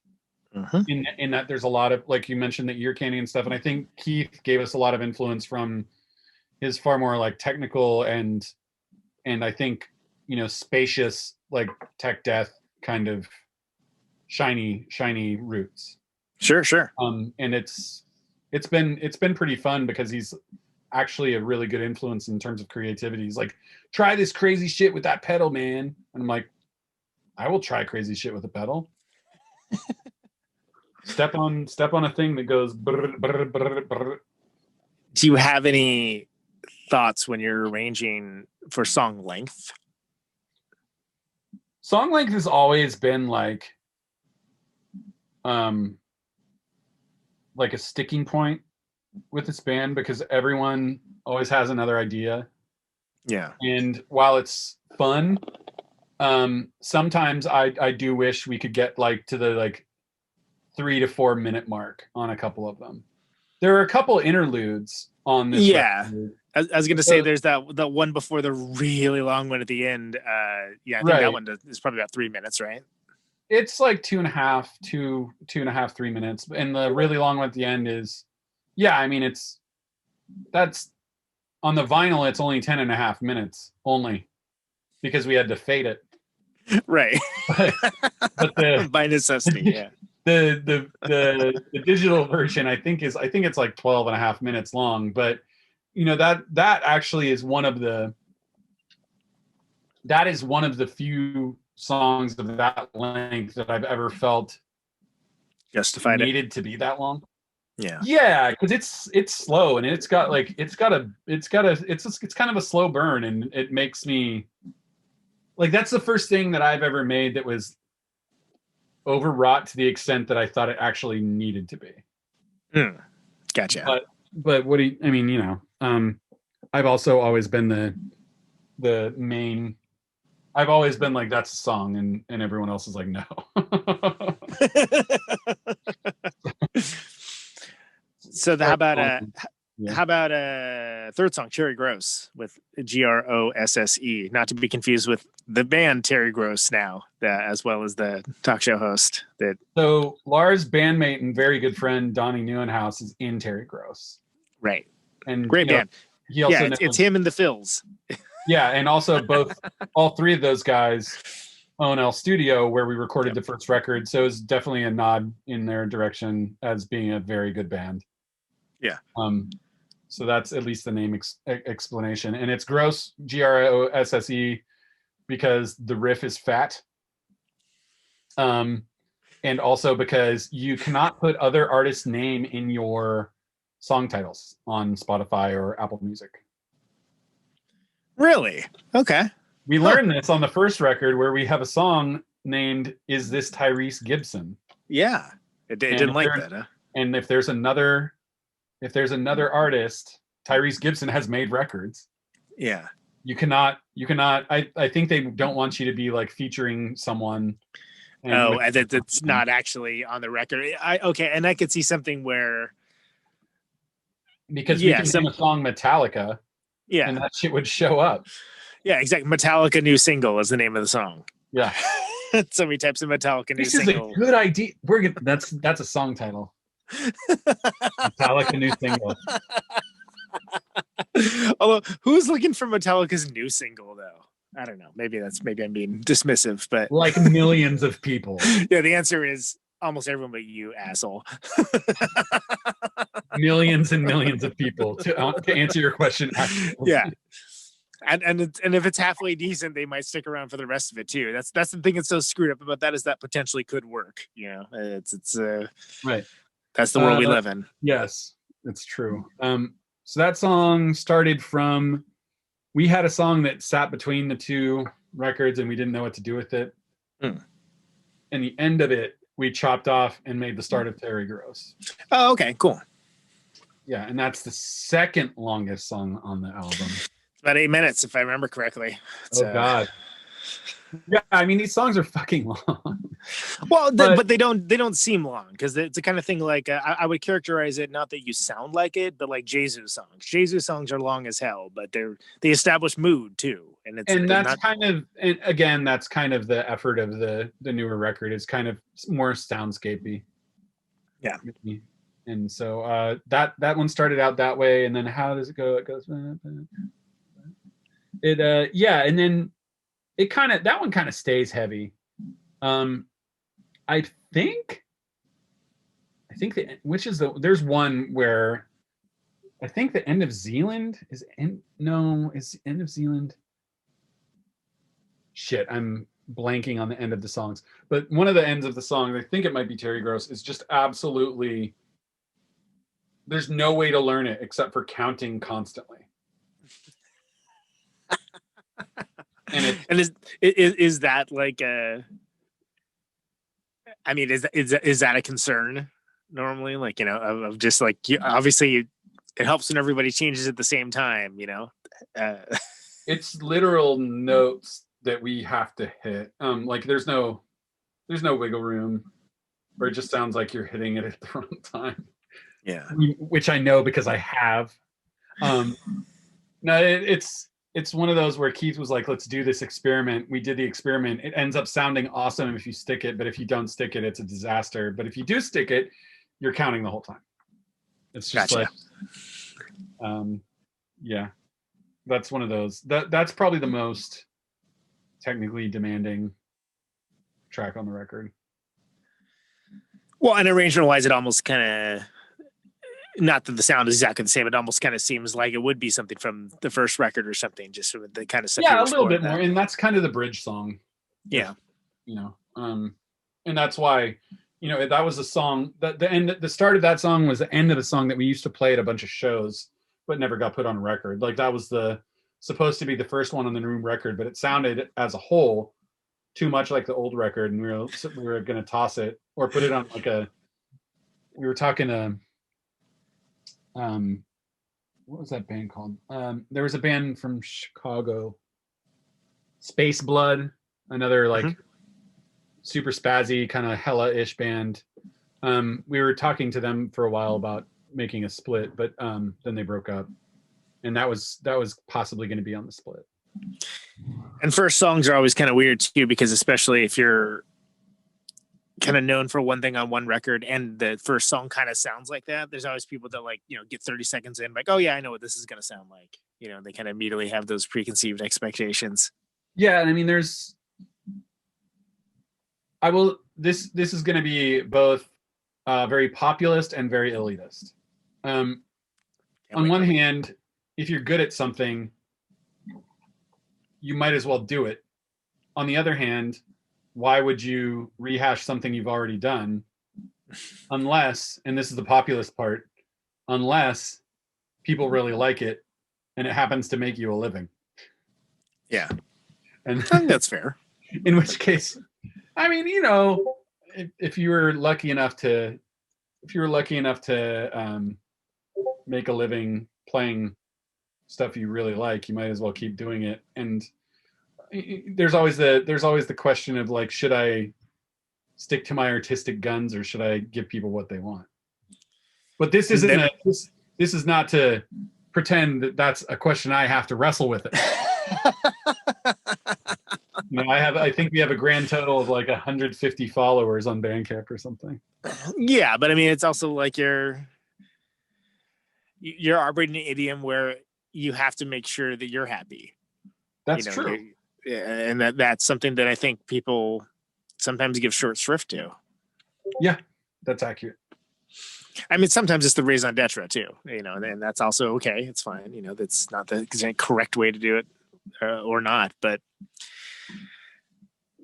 In that there's a lot of, like you mentioned, that Ear Candy and stuff, and I think Keith gave us a lot of influence from his far more like technical and I think spacious like tech death kind of shiny roots. Sure. And it's been pretty fun because he's actually a really good influence in terms of creativity. He's like, try this crazy shit with that pedal, man, and I'm like, I will try crazy shit with a pedal. Step on a thing that goes brr, brr, brr, brr. Do you have any thoughts when you're arranging for song length? Song length has always been like a sticking point with this band because everyone always has another idea. Yeah. And while it's fun, sometimes I do wish we could get like to the like 3 to 4 minute mark on a couple of them. There are a couple interludes on this. Yeah. record. I was gonna say there's that one before the really long one at the end. I think that one is probably about 3 minutes, right? It's like 2.5, 3 minutes, and the really long one at the end is, I mean, that's on the vinyl. It's only 10.5 minutes only, because we had to fade it. Right. but by necessity, yeah. The digital version, I think it's like 12.5 minutes long, but that actually is one of the few songs of that length that I've ever felt justified needed to be that long. Yeah, because it's slow, and it's kind of a slow burn, and it makes me like, that's the first thing that I've ever made that was overwrought to the extent that I thought it actually needed to be. Gotcha. But what do you, I mean, I've also always been the main. I've always been like, that's a song, and everyone else is like, no. So how about third song, Terry Gross, with Grosse, not to be confused with the band Terry Gross now, as well as the talk show host. So Lars' bandmate and very good friend Donnie Neuenhouse is in Terry Gross. Right. And great band. He also it's him and the Phils. Yeah, and also all three of those guys own El Studio, where we recorded the first record. So it's definitely a nod in their direction as being a very good band. Yeah. So that's at least the name explanation. And it's Gross, Grosse, because the riff is fat. And also because you cannot put other artists' name in your song titles on Spotify or Apple Music. Really? Okay. We learned this on the first record, where we have a song named "Is This Tyrese Gibson?" Yeah, it didn't like that. Huh? And if there's another artist, Tyrese Gibson has made records. Yeah. You cannot. I think they don't want you to be like featuring someone. And that's not actually on the record. And I could see something where, because we can name a song Metallica. Yeah. And that shit would show up. Yeah, exactly. Metallica new single is the name of the song. Yeah. Somebody types in Metallica new single. This is a good idea. That's a song title. Metallica new single. Although, who's looking for Metallica's new single though? I don't know. Maybe I'm being dismissive, but like millions of people. Yeah, the answer is almost everyone but you, asshole. Millions and millions of people to answer your question. Actually. Yeah. And if it's halfway decent, they might stick around for the rest of it too. That's the thing that's so screwed up about that, is that potentially could work. It's right. That's the world we live in. Yes, it's true. So that song started from, we had a song that sat between the two records and we didn't know what to do with it. And the end of it, we chopped off and made the start of Terry Gross. Oh, okay, cool. Yeah, and that's the second longest song on the album. It's about 8 minutes, if I remember correctly. God. Yeah, I mean, these songs are fucking long. Well, but they don't seem long, because it's the kind of thing like I would characterize it, not that you sound like it, but like Jesus songs. Jesus songs are long as hell, but they establish mood too, and that's kind of the effort of the newer record, is kind of more soundscapey. Yeah. And so that one started out that way, and then how does it go? It goes and then it kind of, that one kind of stays heavy. I think there's one where I think the End of Zealand is End of Zealand. Shit, I'm blanking on the end of the songs. But one of the ends of the song, I think it might be Terry Gross, is just absolutely, there's no way to learn it except for counting constantly. And is that like a, I mean, is that a concern normally? Like, of just like, obviously it helps when everybody changes at the same time, It's literal notes that we have to hit. Like there's no wiggle room, or it just sounds like you're hitting it at the wrong time. Yeah. Which I know because I have. No, it's one of those where Keith was like, let's do this experiment. We did the experiment. It ends up sounding awesome if you stick it, but if you don't stick it, it's a disaster. But if you do stick it, you're counting the whole time. It's just Gotcha. like, yeah, that's one of those. That's probably the most technically demanding track on the record. Well, and arrangement-wise, it almost kind of, not that the sound is exactly the same, it almost kind of seems like it would be something from the first record or something, just sort of the kind of stuff. Yeah, a little bit more, and that's kind of the bridge song. Yeah, and that's why, that was a song that the start of that song was the end of the song that we used to play at a bunch of shows, but never got put on record. Like that was supposed to be the first one on the new record, but it sounded as a whole too much like the old record, and we were going to toss it or put it on like we were talking to, what was that band called? There was a band from Chicago, Space Blood, another like super spazzy kind of hella-ish band. We were talking to them for a while about making a split, but then they broke up, and that was possibly going to be on the split. And first songs are always kind of weird too, because especially if you're kind of known for one thing on one record and the first song kind of sounds like that, there's always people that like, get 30 seconds in, like, oh yeah, I know what this is going to sound like. They kind of immediately have those preconceived expectations. Yeah. And I mean, this is going to be both very populist and very elitist. On one hand, if you're good at something, you might as well do it. On the other hand, why would you rehash something you've already done? Unless, and this is the populist part, unless people really like it and it happens to make you a living. Yeah. And I think that's fair. In which case, I mean, if you were lucky enough to make a living playing stuff you really like, you might as well keep doing it. And there's always the question of like, should I stick to my artistic guns or should I give people what they want? But this isn't this is not to pretend that that's a question I have to wrestle with it. I think we have a grand total of like 150 followers on Bandcamp or something. Yeah, but I mean, it's also like you're operating an idiom where you have to make sure that you're happy. That's true. And that's something that I think people sometimes give short shrift to. Yeah, that's accurate. I mean, sometimes it's the raison d'etre too, and that's also okay. It's fine. That's not the correct way to do it or not. But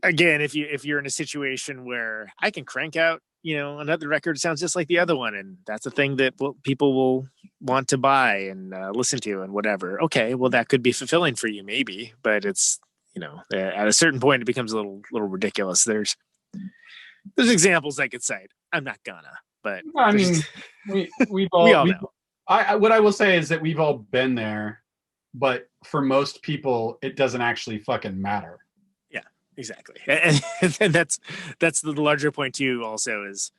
again, if you're in a situation where I can crank out, another record sounds just like the other one, and that's a thing that people will want to buy and listen to and whatever. Okay, well, that could be fulfilling for you, maybe, but it's at a certain point it becomes a little ridiculous. There's examples I could cite. I'm not gonna, but I mean, we all know. What I will say is that we've all been there, but for most people, it doesn't actually fucking matter. Exactly. And that's the larger point too, also, is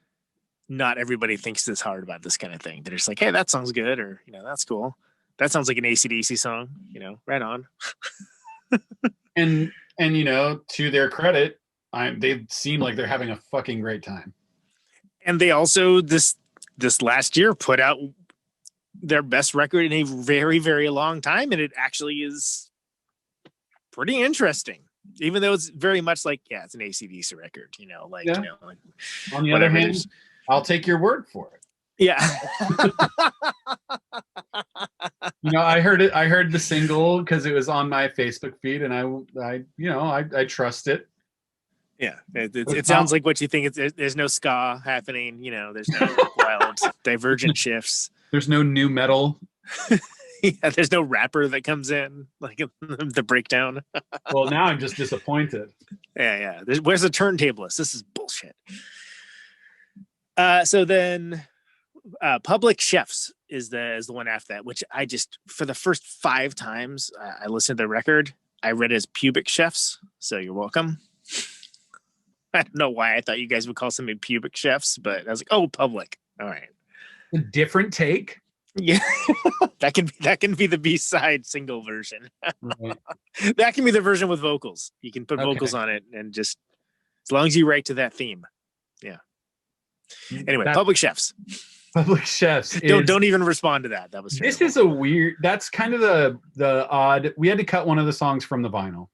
not everybody thinks this hard about this kind of thing. They're just like, hey, that song's good, or that's cool. That sounds like an AC/DC song, right on. and to their credit, they seem like they're having a fucking great time. And they also this last year put out their best record in a very, very long time, and it actually is pretty interesting. Even though it's very much like, it's an AC/DC record, On the other hand, I'll take your word for it. Yeah. I heard the single because it was on my Facebook feed, and I trust it. Yeah. It sounds like what you think. There's no ska happening, there's no wild divergent shifts. There's no new metal. Yeah, there's no rapper that comes in like the breakdown. Well, now I'm just disappointed. Yeah. Where's the turntablist? This is bullshit. So then, Public Chefs is the one after that, which I just, for the first 5 times I listened to the record, I read it as Pubic Chefs. So you're welcome. I don't know why I thought you guys would call something Pubic Chefs, but I was like, oh, Public. All right. a different take. Yeah, that can be the B-side single version. Right. That can be the version with vocals. You can put Okay. vocals on it, and just as long as you write to that theme. Yeah. Anyway, That- Public Chefs. Public Chefs. Don't even respond to that. That was This terrible. is a weird. That's kind of the odd. We had to cut one of the songs from the vinyl,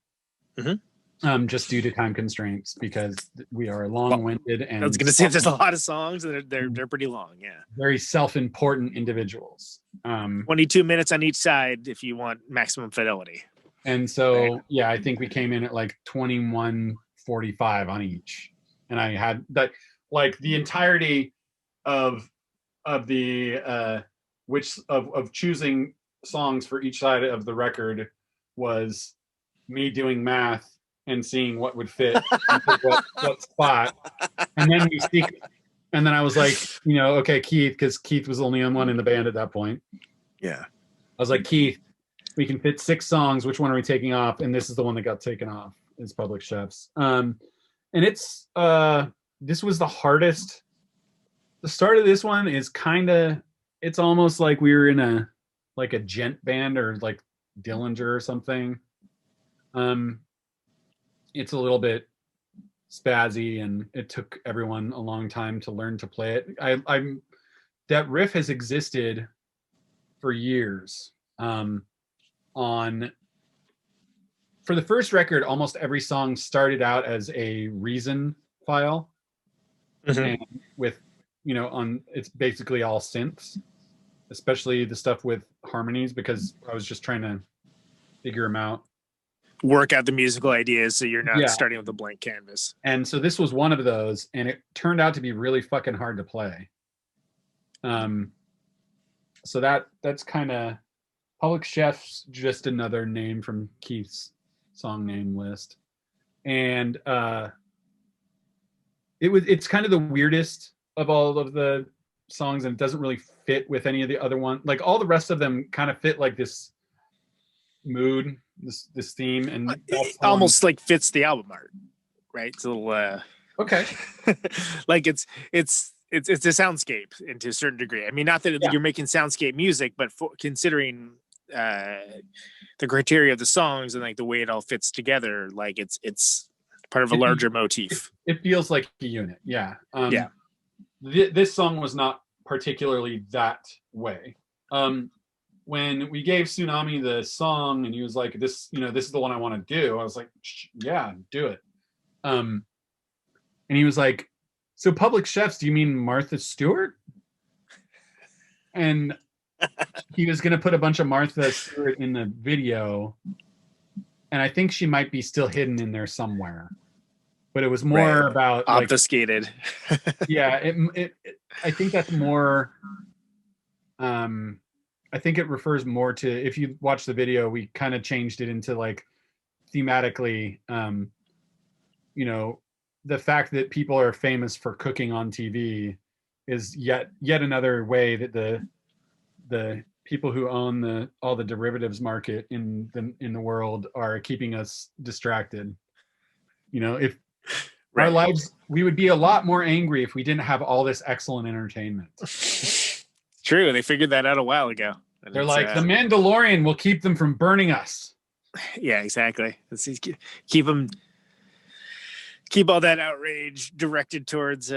just due to time constraints because we are long-winded and I was going to say there's a lot of songs and they're pretty long. Yeah, very self-important individuals. 22 minutes on each side if you want maximum fidelity. And so, yeah, I think we came in at like 21:45 on each, and I had that like the entirety of the of choosing songs for each side of the record was me doing math and seeing what would fit into what spot, and then I was like, okay, Keith, because Keith was the only one in the band at that point. Yeah, I was like, Keith, we can fit 6 songs. Which one are we taking off? And this is the one that got taken off. It's Public Chefs. And it's this was the hardest. The start of this one is it's almost like we were in a gent band or like Dillinger or something. It's a little bit spazzy, and it took everyone a long time to learn to play it. That riff has existed for years. For the first record, almost every song started out as a Reason file, and with it's basically all synths, especially the stuff with harmonies, because I was just trying to figure them out, work out the musical ideas so you're not Yeah. starting with a blank canvas. And so this was one of those, and it turned out to be really fucking hard to play. So that's kind of Public Chefs, just another name from Keith's song name list. And it's kind of the weirdest of all of the songs, and it doesn't really fit with any of the other ones. Like all the rest of them kind of fit like this mood, this theme, and It almost like fits the album art, right? It's a little okay. like it's a soundscape and to a certain degree. I mean, not that you're making soundscape music, but considering the criteria of the songs and like the way it all fits together, like it's part of a larger motif. It feels like a unit. Yeah. Yeah. This song was not particularly that way. When we gave Tsunami the song and he was like, this is the one I want to do, I was like, yeah, do it. And he was like, so Public Chefs, do you mean Martha Stewart? And he was going to put a bunch of Martha Stewart in the video, and I think she might be still hidden in there somewhere. But it was more about obfuscated. Yeah, I think that's more. I think it refers more to, if you watch the video, we kind of changed it into like thematically, the fact that people are famous for cooking on TV is yet another way that the people who own all the derivatives market in the world are keeping us distracted. If our lives, we would be a lot more angry if we didn't have all this excellent entertainment. True, they figured that out a while ago. And they're like, the Mandalorian will keep them from burning us. Yeah, exactly. Keep all that outrage directed towards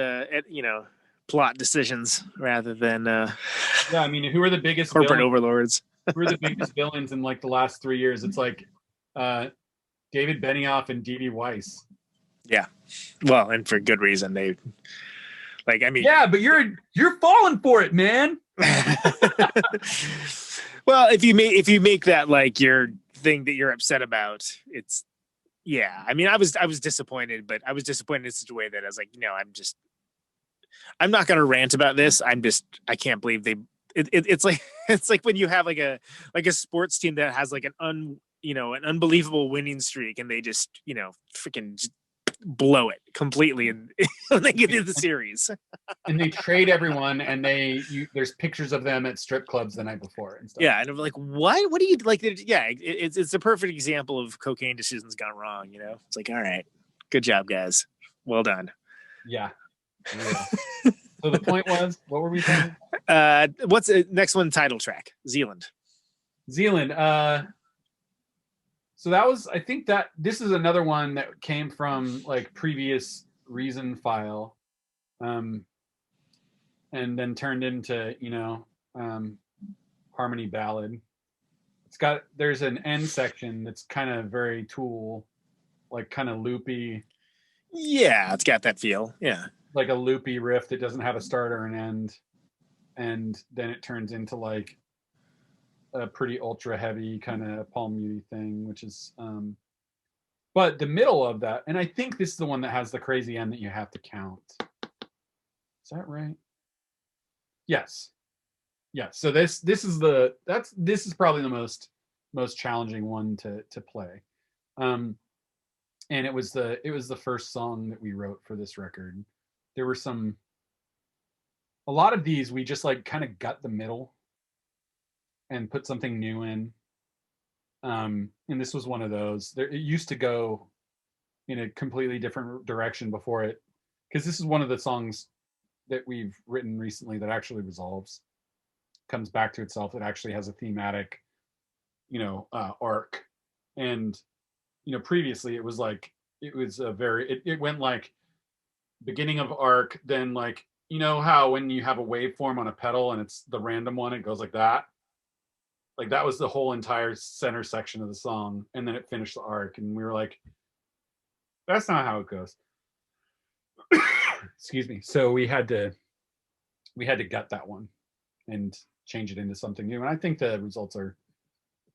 plot decisions rather than yeah, I mean, who are the biggest corporate overlords? Who are the biggest villains in like the last 3 years? It's like David Benioff and D.B. Weiss. Yeah, well, and for good reason. They yeah, but you're falling for it, man. Well, if you make that like your thing that you're upset about, it's I mean, I was disappointed, but I was disappointed in such a way that I was like, I'm not going to rant about this. I can't believe it's like when you have like a sports team that has like an unbelievable winning streak, and they just freaking blow it completely and when they get into the series. And they trade everyone, and there's pictures of them at strip clubs the night before and stuff. Yeah, and I'm like, what do you like? Yeah, it's a perfect example of cocaine decisions gone wrong. It's like, all right, good job, guys, well done. Yeah. So the point was, what were we saying? What's the next one? Title track, Zealand. Zealand. So that was, I think that this is another one that came from like previous Reason file, and then turned into, harmony ballad. There's an end section that's kind of very Tool, like kind of loopy. Yeah, it's got that feel. Yeah. Like a loopy riff that doesn't have a start or an end. And then it turns into like a pretty ultra heavy kind of palm muty thing, which is but the middle of that, and I think this is the one that has the crazy end that you have to count. Is that right? Yes. Yeah. So this is probably the most challenging one to play. And it was the first song that we wrote for this record. There were a lot of these we just like kind of gut the middle and put something new in. And this was one of those. It used to go in a completely different direction before it, because this is one of the songs that we've written recently that actually resolves, comes back to itself. It actually has a thematic, arc. And, previously it was like, it went like beginning of arc, then like, how when you have a waveform on a pedal and it's the random one, it goes like that. Like that was the whole entire center section of the song, and then it finished the arc, and we were like, that's not how it goes. Excuse me. So we had to gut that one and change it into something new, and I think the results are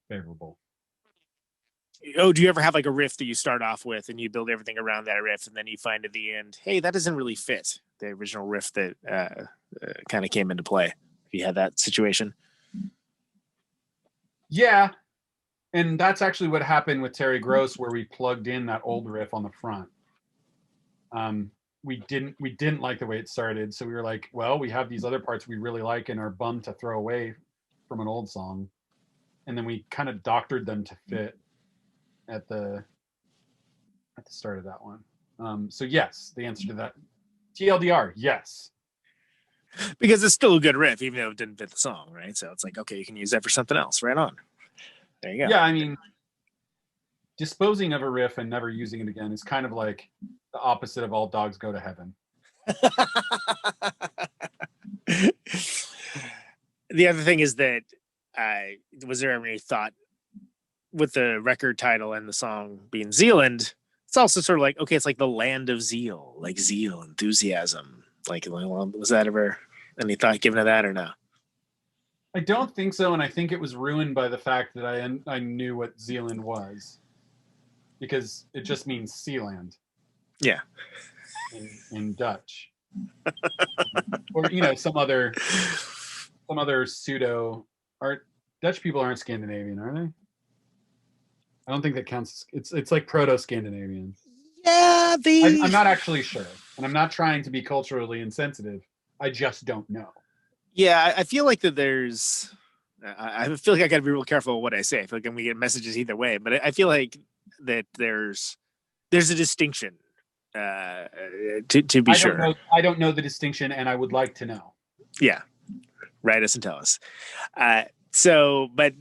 favorable. Oh, do you ever have like a riff that you start off with and you build everything around that riff, and then you find at the end, hey, that doesn't really fit the original riff that kind of came into play? Have you had that situation? Yeah, and that's actually what happened with Terry Gross, where we plugged in that old riff on the front. We didn't like the way it started, so we were like, well, we have these other parts we really like and are bummed to throw away from an old song, and then we kind of doctored them to fit at the start of that one. So yes, the answer to that, TLDR, yes. Because it's still a good riff, even though it didn't fit the song, right? So it's like, okay, you can use that for something else. Right on. There you go. Yeah, I mean, disposing of a riff and never using it again is kind of like the opposite of all dogs go to heaven. The other thing is that, was there ever any thought with the record title and the song being Zealand? It's also sort of like, okay, it's like the land of zeal, like zeal, enthusiasm. Like, was that ever any thought given to that or no? I don't think so, and I think it was ruined by the fact that I knew what Zealand was, because it just means Sealand. Yeah. In Dutch. Or some other pseudo art. Dutch people aren't Scandinavian, are they? I don't think that counts. It's like proto-Scandinavian. Yeah, I'm not actually sure, and I'm not trying to be culturally insensitive. I just don't know. Yeah, I feel like that there's. I feel like I got to be real careful with what I say. I feel like I'm gonna get messages either way, but I feel like that there's a distinction. To be sure, I don't know the distinction, and I would like to know. Yeah, write us and tell us. But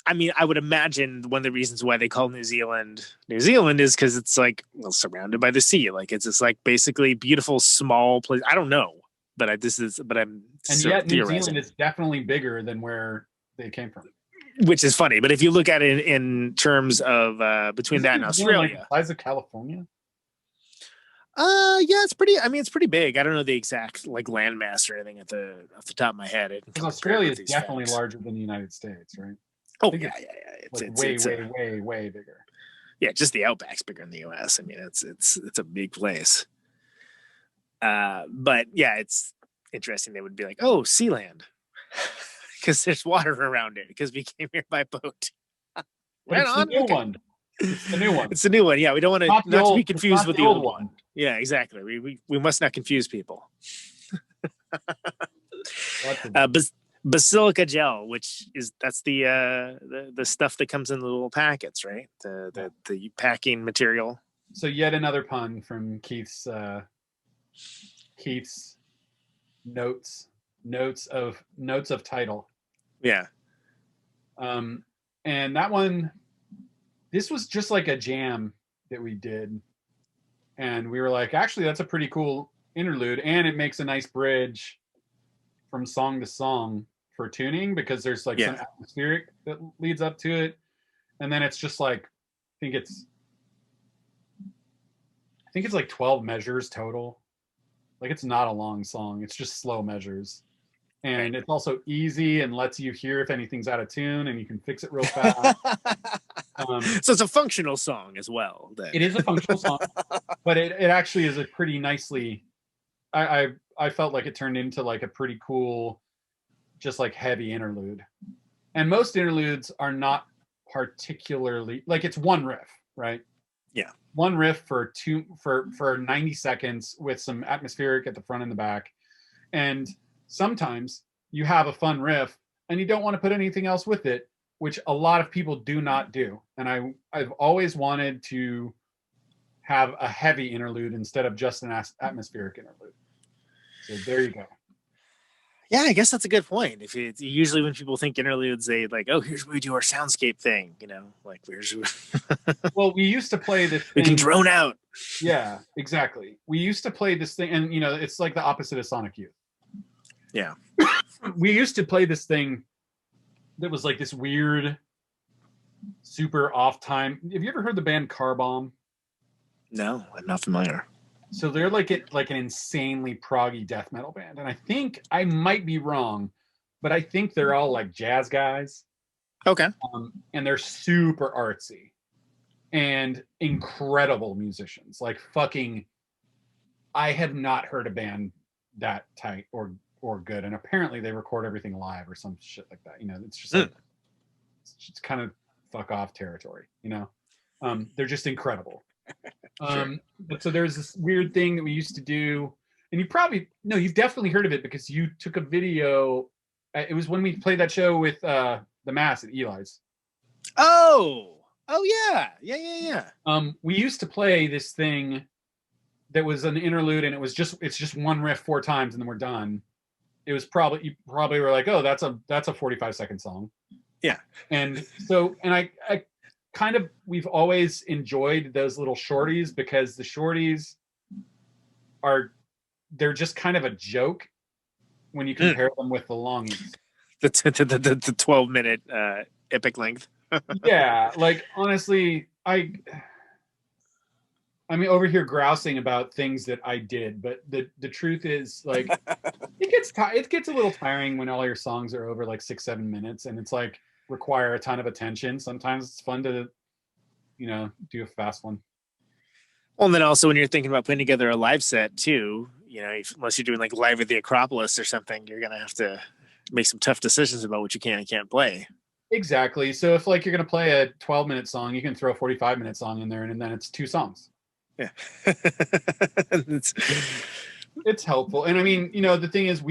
I mean, I would imagine one of the reasons why they call New Zealand is because it's like, well, surrounded by the sea. Like it's this like basically beautiful small place. I don't know, but I'm and yet New Zealand is definitely bigger than where they came from, which is funny. But if you look at it in terms of between that and Australia, like the size of California. Yeah, it's pretty. I mean, it's pretty big. I don't know the exact like landmass or anything off the top of my head. Australia is definitely larger than the United States, right? Oh yeah. It's way bigger. Yeah, just the Outback's bigger than the U.S. I mean, it's a big place. But yeah, it's interesting. They would be like, "Oh, Sealand," because there's water around it. Because we came here by boat. Right on. The new one. It's the new one. It's the new one. Yeah, we don't want to be confused with the old one. Yeah, exactly. We must not confuse people. Basilica gel, that's the stuff that comes in the little packets, right? The packing material. So yet another pun from Keith's Keith's notes of title. Yeah. And that one, this was just like a jam that we did. And we were like, actually, that's a pretty cool interlude. And it makes a nice bridge from song to song for tuning, because there's like some atmospheric that leads up to it. And then it's just like, I think it's like 12 measures total. Like, it's not a long song. It's just slow measures. And it's also easy and lets you hear if anything's out of tune, and you can fix it real fast. So it's a functional song as well. It is a functional song, but it actually is a pretty nicely, I felt like it turned into like a pretty cool, just like heavy interlude. And most interludes are not particularly, like, it's one riff, right? Yeah. One riff for 90 seconds with some atmospheric at the front and the back. And sometimes you have a fun riff and you don't want to put anything else with it, which a lot of people do not do. And I've always wanted to have a heavy interlude instead of just an atmospheric interlude. So there you go. Yeah, I guess that's a good point. If it's usually when people think interludes, they like, oh, here's where we do our soundscape thing, like where's well, we used to play this we can drone out. Yeah, exactly. We used to play this thing, and it's like the opposite of Sonic Youth. Yeah. We used to play this thing that was like this weird, super off time. Have you ever heard the band Car Bomb? No, I'm not familiar. So they're like an insanely proggy death metal band. And I think, I might be wrong, but I think they're all like jazz guys. Okay. And they're super artsy and incredible musicians. Like, fucking, I have not heard a band that tight or good. And apparently they record everything live or some shit like that. It's just like, it's just kind of fuck off territory, they're just incredible. Sure. But so there's this weird thing that we used to do, and you've definitely heard of it because you took a video. It was when we played that show with the Mass at Eli's. Oh yeah. We used to play this thing that was an interlude, and it's just one riff 4 times, and then we're done. It was you probably were like, oh, that's a 45-second song. Yeah. And so, and I kind of, we've always enjoyed those little shorties, because the shorties they're just kind of a joke when you compare them with the longies. The 12-minute epic length. Yeah, like, honestly, I'm over here grousing about things that I did, but the truth is, like, it gets a little tiring when all your songs are over like 6-7 minutes, and it's like require a ton of attention. Sometimes it's fun to, do a fast one. Well, and then also when you're thinking about putting together a live set too, unless you're doing like Live at the Acropolis or something, you're gonna have to make some tough decisions about what you can and can't play. Exactly. So if like you're gonna play a 12-minute song, you can throw a 45-minute song in there, and then it's 2 songs. Yeah. It's helpful. And I mean, the thing is,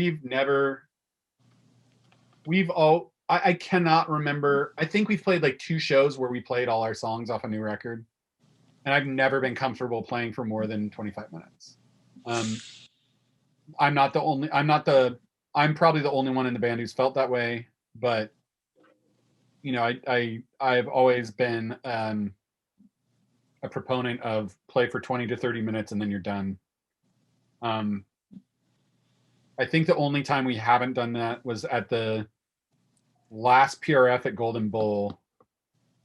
I cannot remember. I think we've played like 2 shows where we played all our songs off a new record. And I've never been comfortable playing for more than 25 minutes. I'm probably the only one in the band who's felt that way, but I've always been a proponent of play for 20 to 30 minutes and then you're done. I think the only time we haven't done that was at the last PRF at Golden Bull,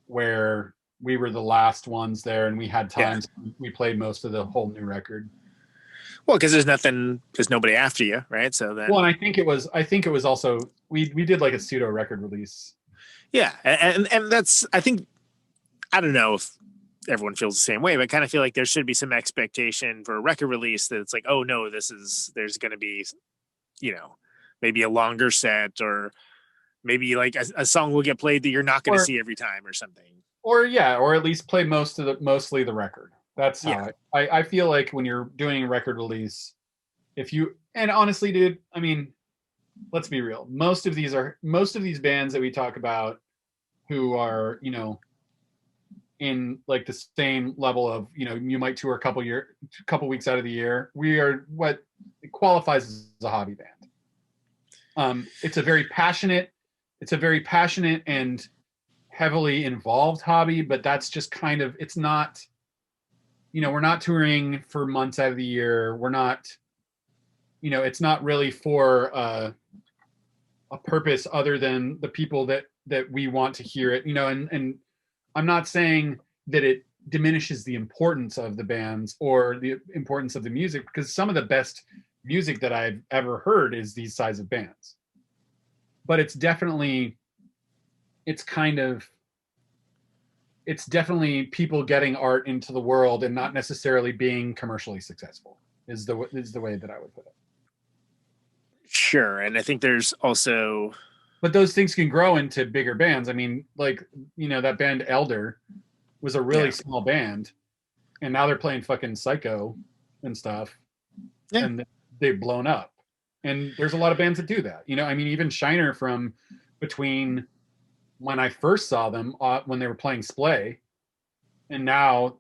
where we were the last ones there and we had times we played most of the whole new record. Well, because there's nobody after you, right? So then. Well, and I think it was also we did like a pseudo record release. Yeah, and that's, I think, I don't know if everyone feels the same way, but I kind of feel like there should be some expectation for a record release that it's like, oh no, there's going to be, maybe a longer set, or maybe like a song will get played that you're not going to see every time or something. Or at least play mostly the record. That's how I feel like when you're doing a record release, and honestly, dude, I mean, let's be real. Most of these bands that we talk about who are, in like the same level of, you might tour a couple weeks out of the year. We are what qualifies as a hobby band. It's a very passionate and heavily involved hobby, but that's just kind of, it's not, we're not touring for months out of the year. We're not, it's not really for a purpose other than the people that we want to hear it, and I'm not saying that it diminishes the importance of the bands or the importance of the music, because some of the best music that I've ever heard is these size of bands. But it's definitely people getting art into the world and not necessarily being commercially successful is the way that I would put it. Sure. And I think there's also, but those things can grow into bigger bands. I mean, like, that band Elder was a really small band, and now they're playing fucking Psycho and stuff. Yeah. And they've blown up. And there's a lot of bands that do that. Even Shiner, from between when I first saw them when they were playing Splay, and now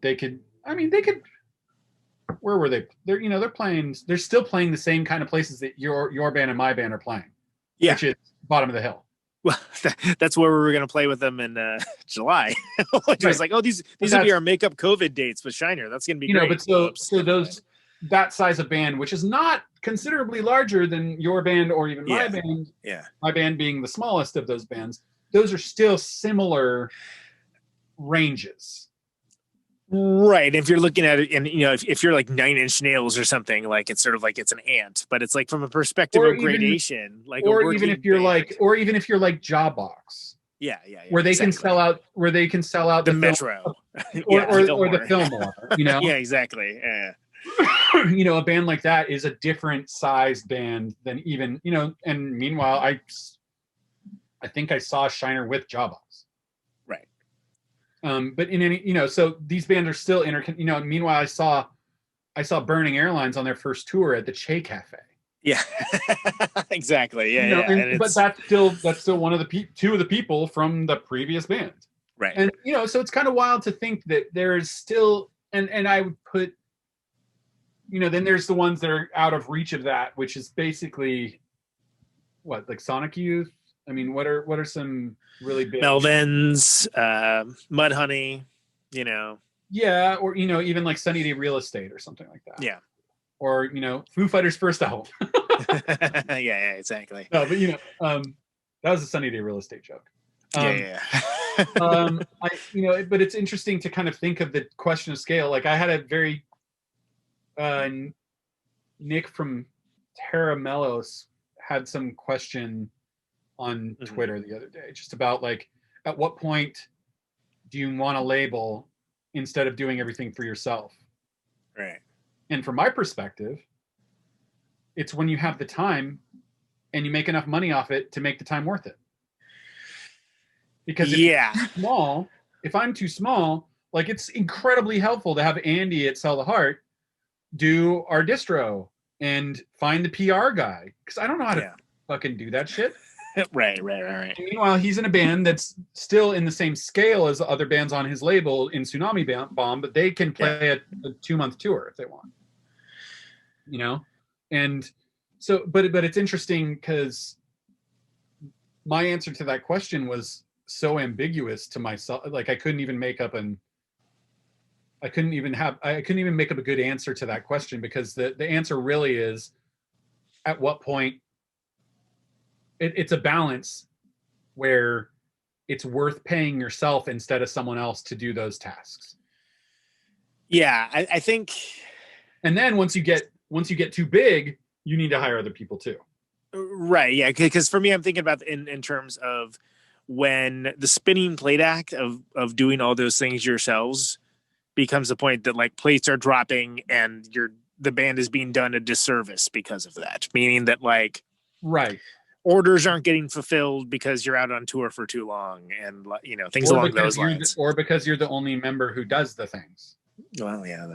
where were they? They're still playing the same kind of places that your band and my band are playing. Yeah. Which is bottom of the hill. Well, that's where we were going to play with them in July. Which was like, these would be our makeup COVID dates with Shiner. That's going to be great. But so that size of band, which is not considerably larger than your band or even my band. Yeah. My band being the smallest of those bands, those are still similar ranges. Right. If you're looking at it, and if you're like 9 Inch Nails or something, like it's sort of like it's an ant, but it's like from a perspective of gradation, or even if you're like Jawbox. Yeah. Where they can sell out the Metro or the Fillmore. Yeah, exactly. Yeah. A band like that is a different sized band than even, and meanwhile, I think I saw Shiner with Jawbox. Right. But in any, so these bands are still meanwhile, I saw Burning Airlines on their first tour at the Che Cafe. Yeah, exactly. Yeah, but that's still one of the two of the people from the previous band. Right. And, so it's kind of wild to think that there is still, and I would put, then there's the ones that are out of reach of that, which is basically what, like Sonic Youth. I mean, what are some really big Melvins, Mudhoney, Yeah, or even like Sunny Day Real Estate or something like that. Yeah. Or Foo Fighters' first album. yeah, exactly. No, but that was a Sunny Day Real Estate joke. Yeah. But it's interesting to kind of think of the question of scale. Like I had a very Nick from Terra Melos had some question on Twitter the other day, just about like, at what point do you want a label instead of doing everything for yourself? Right. And from my perspective, it's when you have the time and you make enough money off it to make the time worth it. Because if I'm too small, like it's incredibly helpful to have Andy at Sell the Heart do our distro and find the PR guy, because I don't know how to fucking do that shit. Right. And meanwhile, he's in a band that's still in the same scale as the other bands on his label in Tsunami Bomb, but they can play a 2-month tour if they want. And so, but it's interesting because my answer to that question was so ambiguous to myself. Like I couldn't even make up a good answer to that question, because the answer really is, at what point it's a balance where it's worth paying yourself instead of someone else to do those tasks. Yeah, I think. And then once you get too big, you need to hire other people too. Right. Yeah. Because for me, I'm thinking about in terms of when the spinning plate act of doing all those things yourselves becomes the point that like plates are dropping and the band is being done a disservice because of that. Meaning that like, right. Orders aren't getting fulfilled because you're out on tour for too long, and things along those lines. Or because you're the only member who does the things. Well, yeah,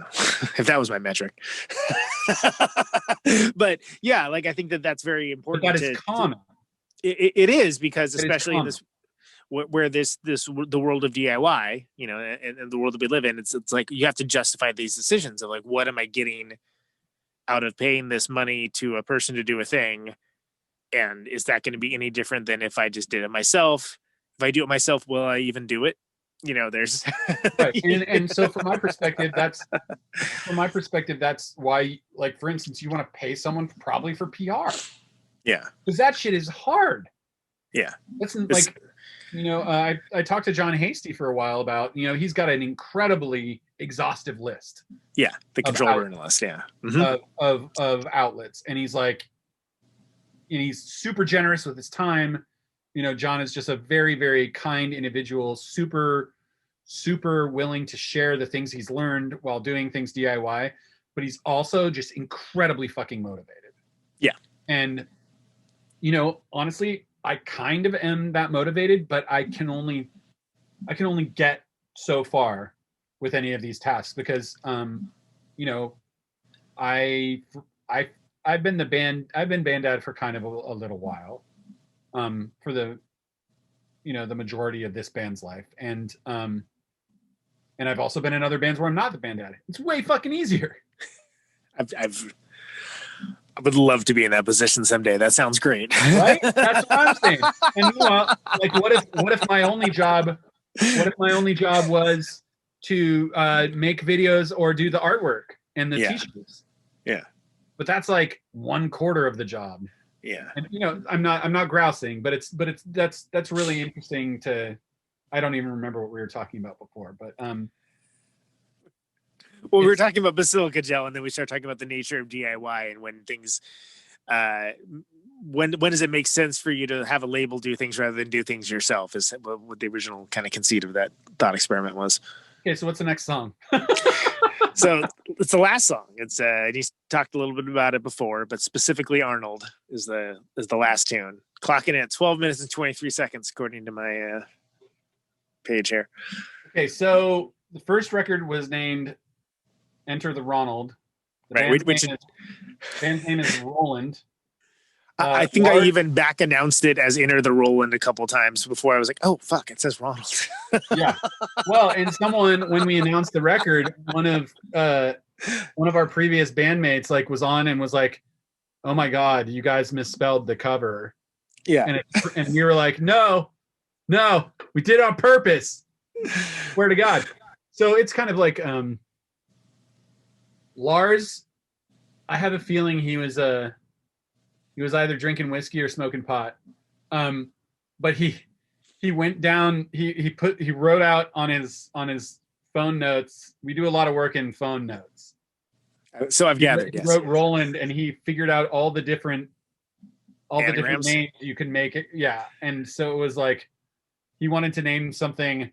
if that was my metric. But yeah, like I think that's very important. But that is common. It is, because especially in this, where the world of DIY, you know, and the world that we live in, it's like you have to justify these decisions of like, what am I getting out of paying this money to a person to do a thing? And is that going to be any different than if I just did it myself? If I do it myself, will I even do it? You know, there's right. And so from my perspective, that's why, like, for instance, you want to pay someone probably for PR. Yeah. Because that shit is hard. Yeah. That's like, you know, I talked to John Hasty for a while about, you know, he's got an incredibly exhaustive list. Yeah. The control burn list. Yeah. Mm-hmm. Of outlets. And he's like, and he's super generous with his time. You know, John is just a very, very kind individual, super, super willing to share the things he's learned while doing things DIY, but he's also just incredibly fucking motivated. Yeah. And, you know, honestly, I kind of am that motivated, but I can only get so far with any of these tasks because, you know, I've been band dad for kind of a little while, for the, you know, the majority of this band's life. And I've also been in other bands where I'm not the band dad. It's way fucking easier. I would love to be in that position someday. That sounds great. Right? That's what I'm saying. And meanwhile, like, what if my only job was to make videos or do the artwork and the t-shirts? Yeah. But that's like 1/4 of the job. Yeah. And you know, I'm not grousing, but that's really interesting to. I don't even remember what we were talking about before, but well, we were talking about Basilica Gel, and then we started talking about the nature of DIY and when things. When does it make sense for you to have a label do things rather than do things yourself? Is what the original kind of conceit of that thought experiment was. Okay, so what's the next song? So it's the last song. It's and he's talked a little bit about it before, but specifically Arnold is the last tune. Clocking in at 12 minutes and 23 seconds, according to my page here. Okay, so the first record was named Enter the Ronald. The band's name is Roland. I think I even back announced it as Enter the Roland a couple times before I was like, oh, fuck, it says Ronald. Yeah. Well, and someone, when we announced the record, one of our previous bandmates like was on and was like, oh my God, you guys misspelled the cover. Yeah. And we were like, no, we did it on purpose. Swear to God. So it's kind of like Lars, I have a feeling he was either drinking whiskey or smoking pot. But he went down, he wrote out on his phone notes. We do a lot of work in phone notes. So I've gathered. He wrote Roland, and he figured out all the different names you can make it. Yeah. And so it was like he wanted to name something.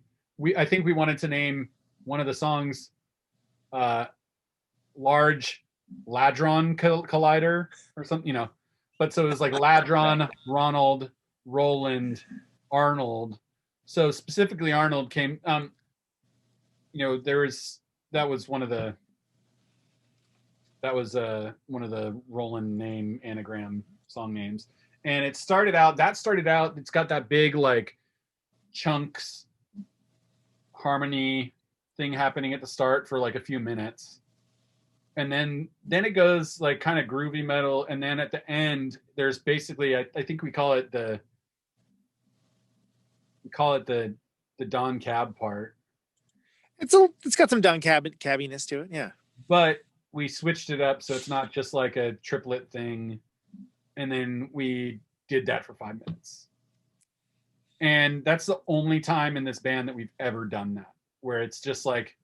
I think we wanted to name one of the songs Large Ladron Collider or something, you know. But so it was like Ladron, Ronald, Roland, Arnold. So specifically Arnold came, you know, that was one of the Roland name anagram song names. And it started out, it's got that big like chunks harmony thing happening at the start for like a few minutes. And then it goes like kind of groovy metal, and then at the end there's basically I think we call it the Don Cab part. It's got some Don Cabbiness to it, yeah. But we switched it up so it's not just like a triplet thing, and then we did that for 5 minutes. And that's the only time in this band that we've ever done that, where it's just like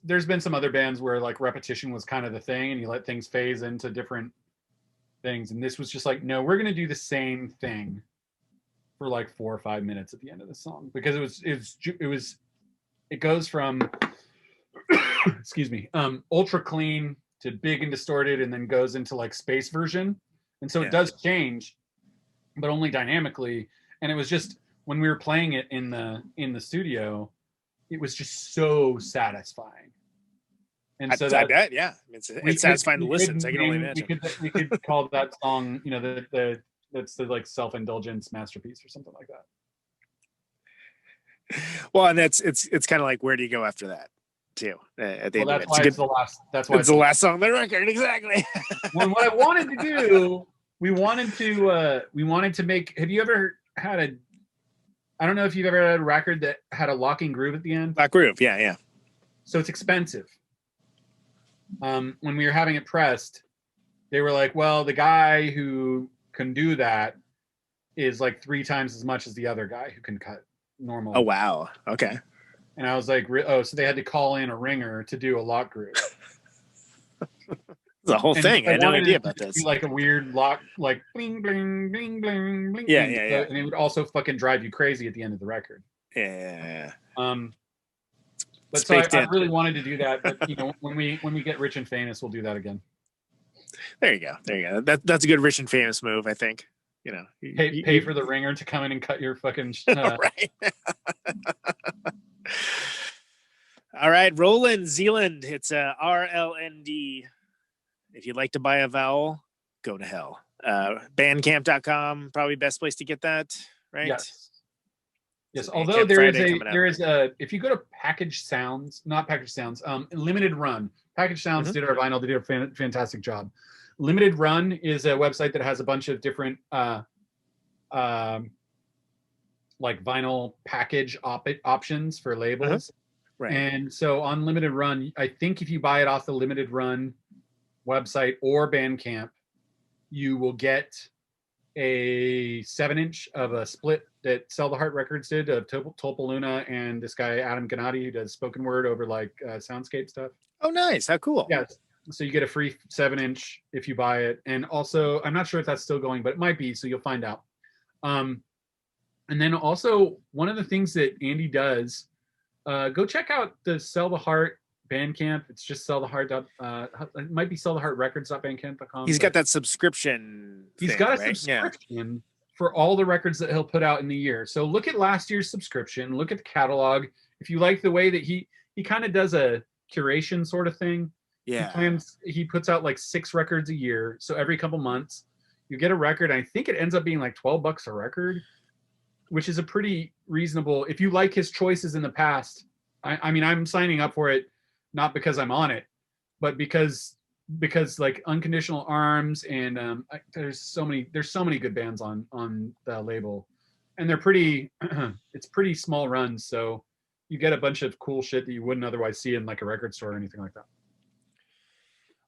there's been some other bands where like repetition was kind of the thing and you let things phase into different things. And this was just like, no, we're going to do the same thing for like 4 or 5 minutes at the end of the song, because it goes from, excuse me, ultra clean to big and distorted, and then goes into like space version. And so it does change, but only dynamically. And it was just, when we were playing it in the studio, it was just so satisfying. And so I bet, yeah. It's satisfying to listen. I can only imagine. We could call that song, you know, the that's the like self-indulgence masterpiece or something like that. Well, and it's kind of like, where do you go after that too? At the end That's of it. why it's the last. That's why it's the last song on the record. Exactly. Well, what I wanted to do, we wanted to make. Have you ever had a? I don't know if you've ever had a record that had a locking groove at the end. Lock groove, yeah. So it's expensive. When we were having it pressed, they were like, "Well, the guy who can do that is like 3 times as much as the other guy who can cut normal." Oh wow. Okay. And I was like, "Oh, so they had to call in a ringer to do a lock groove." The whole thing. I had no idea about this. Like a weird lock, like bling, bling, bling, bling, bling. Yeah. And it would also fucking drive you crazy at the end of the record. Yeah. But so I really wanted to do that. But you know, when we get rich and famous, we'll do that again. There you go. That's a good rich and famous move, I think. You know, pay for the ringer to come in and cut your fucking. Right. All right, Roland, Zealand. It's RLND. If you'd like to buy a vowel, go to hell. Bandcamp.com, probably best place to get that, right? Yes. Although there is a if you go to Limited Run. Package Sounds did our vinyl. They did a fantastic job. Limited Run is a website that has a bunch of different like vinyl package options for labels. Right. And so on Limited Run, I think if you buy it off the Limited Run website or Bandcamp, you will get a 7-inch of a split that Sell the Heart Records did of Topoluna and this guy Adam Gennady, who does spoken word over like soundscape stuff. Oh, nice! How cool! Yes. So you get a free 7-inch if you buy it, and also I'm not sure if that's still going, but it might be. So you'll find out. And then also one of the things that Andy does, go check out the Sell the Heart Bandcamp. It's just Sell the Heart. It might be selltheheartrecords.bandcamp.com. He's got that subscription. He's got a subscription for all the records that he'll put out in the year. So look at last year's subscription. Look at the catalog. If you like the way that he kind of does a curation sort of thing. Yeah. He puts out like 6 records a year. So every couple months you get a record. I think it ends up being like $12 a record, which is a pretty reasonable. If you like his choices in the past, I mean, I'm signing up for it not because I'm on it, but because like Unconditional Arms and there's so many good bands on the label, and they're pretty. It's pretty small runs, so you get a bunch of cool shit that you wouldn't otherwise see in like a record store or anything like that.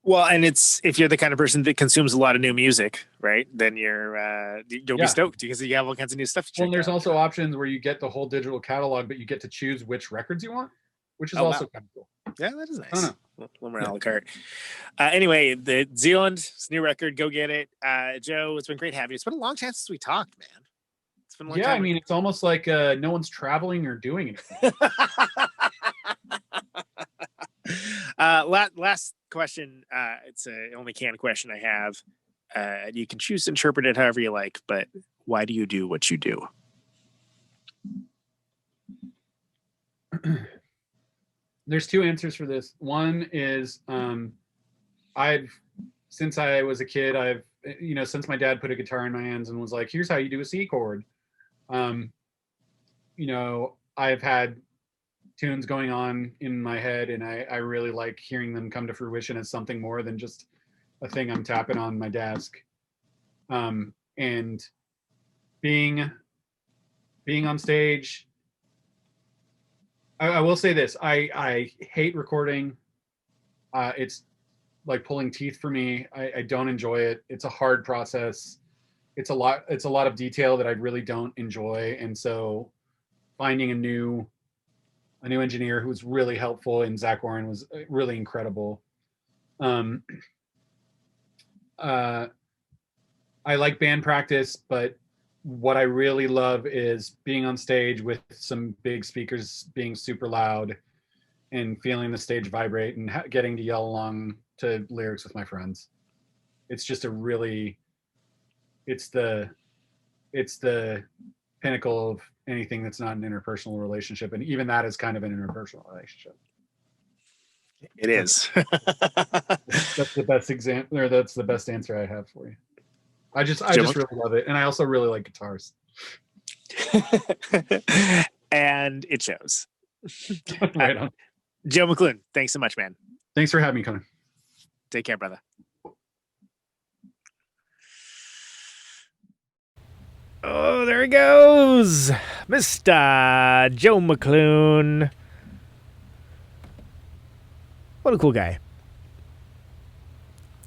Well, and it's if you're the kind of person that consumes a lot of new music, right? Then you'll be stoked because you have all kinds of new stuff to check Well, there's out. also options where you get the whole digital catalog, but you get to choose which records you want, which is also kind of cool. Yeah, that is I nice. don't A little more a la carte. Anyway, the Zealand's new record, go get it. Joe, it's been great having you. It's been a long time since we talked, man. It's been a long time. I mean, it's almost like no one's traveling or doing anything. Last question. It's a only canned question I have. You can choose to interpret it however you like, but why do you do what you do? There's 2 answers for this. One is since I was a kid, since my dad put a guitar in my hands and was like, here's how you do a C chord. I've had tunes going on in my head, and I really like hearing them come to fruition as something more than just a thing I'm tapping on my desk. And being on stage, I will say this: I hate recording. It's like pulling teeth for me. I don't enjoy it. It's a hard process. It's a lot of detail that I really don't enjoy, and so finding a new engineer who was really helpful in Zach Warren was really incredible. I like band practice, but what I really love is being on stage with some big speakers being super loud and feeling the stage vibrate and getting to yell along to lyrics with my friends. It's just it's the pinnacle of anything that's not an interpersonal relationship. And even that is kind of an interpersonal relationship. It is. That's the best example, or that's the best answer I have for you. I just really love it, and I also really like guitars. And it shows. Right on. Joe Mcclune, thanks so much, man. Thanks for having me, Conan. Take care, brother. Oh, there he goes, Mr. Joe Mcclune. What a cool guy.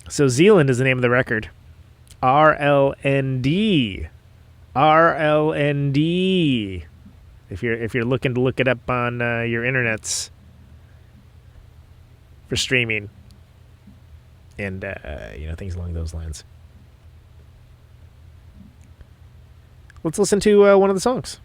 So Zealand is the name of the record. RLND. RLND. If you're looking to look it up on your internets for streaming and things along those lines. Let's listen to one of the songs.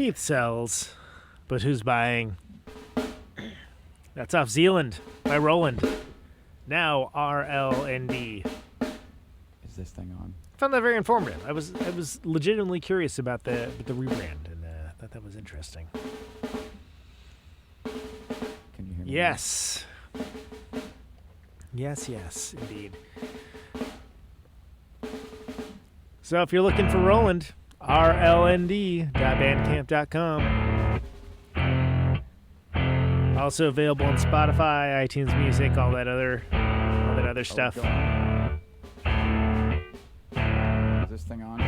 Keith sells, but who's buying? That's Off Zealand by Roland. Now RLND. Is this thing on? Found that very informative. I was legitimately curious about the rebrand, and thought that was interesting. Can you hear me? Yes. Yes, indeed. So if you're looking for Roland, rlnd.bandcamp.com. Also available on Spotify, iTunes Music, all that other stuff. Is this thing on?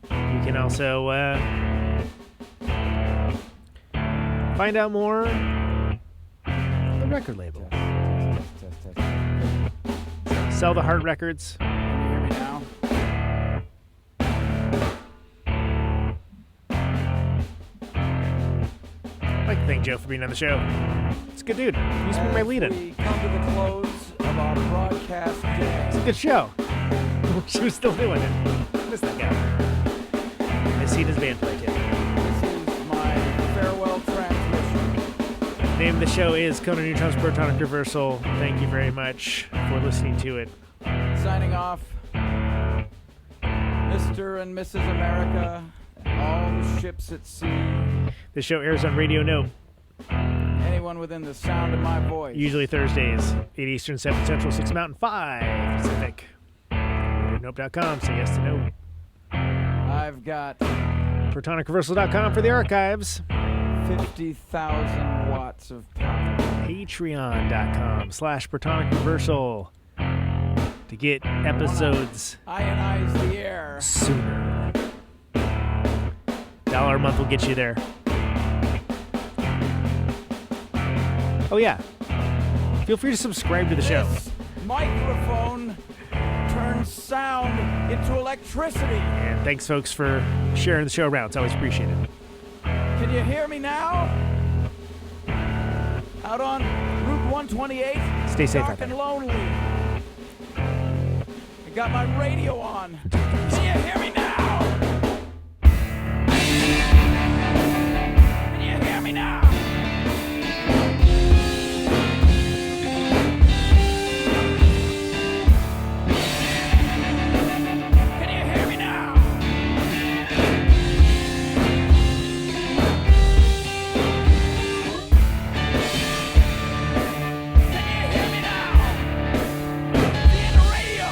You can also find out more on the record label. Test. Sell the Heart Records. Can you hear me now? I'd like to thank Joe for being on the show. It's a good dude. He used to be my lead-in. We come to the close of our broadcast day. It's a good show. She was still doing it. Miss that guy. I've seen his band play too. This is my farewell transmission. The name of the show is Conan Neutron's Protonic Reversal. Thank you very much for listening to it. Signing off, Mr. and Mrs. America, and all the ships at sea. The show airs on Radio Note, Anyone within the sound of my voice. usually Thursdays, 8 Eastern, 7 Central, 6 Mountain, 5 Pacific. RadioNote.com, say yes to Note. I've got ProtonicReversal.com for the archives. 50,000 watts of power. Patreon.com/Protonic Reversal to get episodes Ionize the air. sooner. $1 a month will get you there. Oh yeah, feel free to subscribe to the show. This microphone turns sound into electricity. And thanks folks for sharing the show around. It's always appreciated. Can you hear me now? Out on Route 128. Stay safe dark out there. and lonely. I got my radio on. Can you hear me now? Can you hear me now? Can you hear me now? Can you hear me now? See the radio.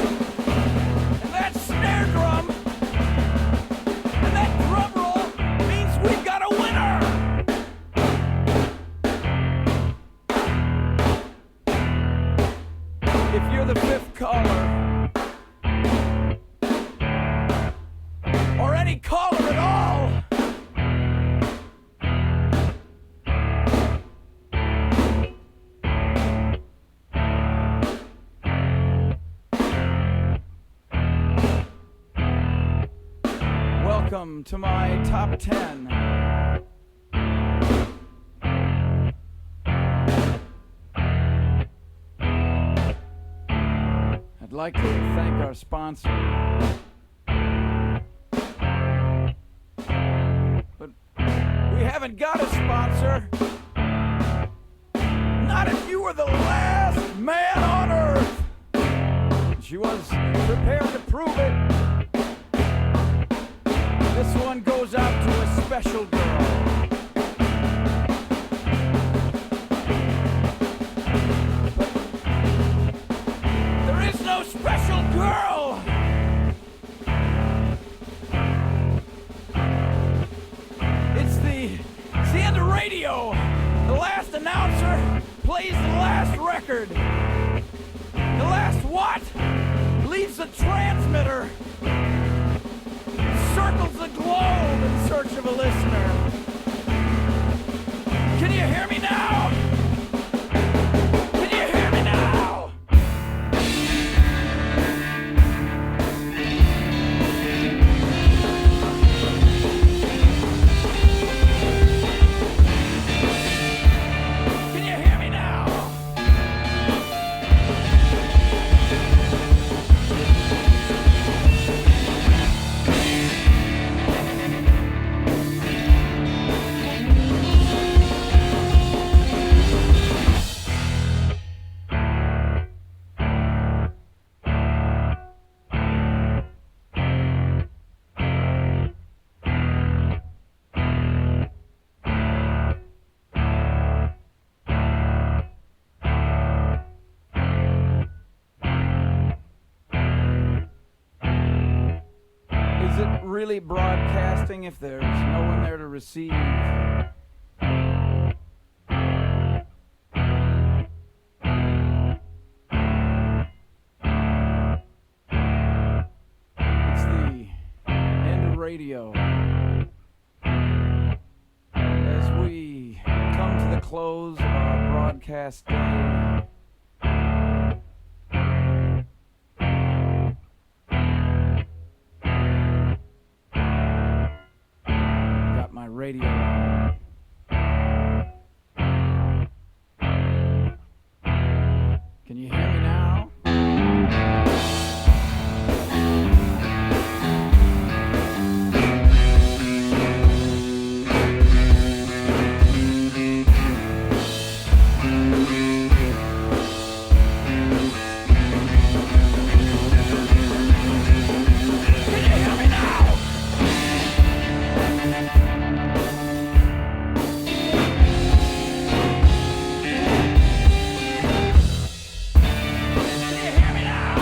And that snare drum and that drum roll means we've got a winner. If you're the fifth caller, or any caller at all, welcome to my top 10. I'd like to thank our sponsor. But we haven't got a sponsor. Not if you were the last man on earth. She was prepared to prove it. This one goes out to a special girl. But there is no special girl. It's the end of radio. The last announcer plays the last record. The last what? Leaves the transmitter. circles the globe in search of a listener. Can you hear me now? Can you hear me now? Can you hear me now? Is it really broadcasting if there's no one there to receive? It's the end of radio. As we come to the close of our broadcast day, got my radio on. Can you hear me now? Can you hear me now? Can you hear me now?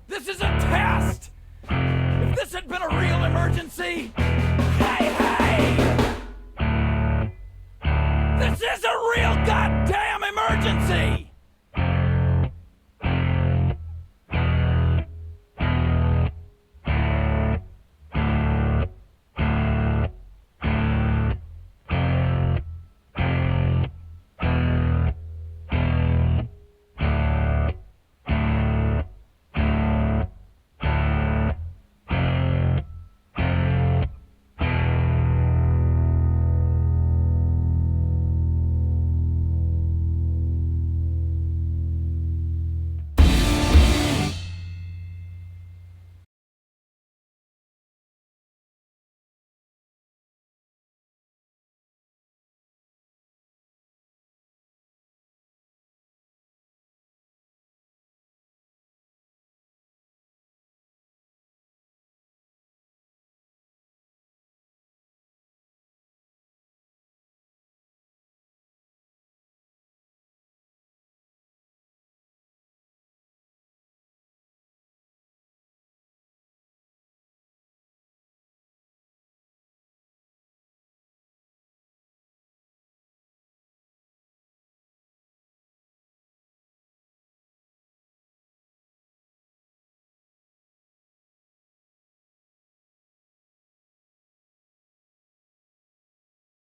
This is a test! If this had been a real emergency, hey, hey! This is a real goddamn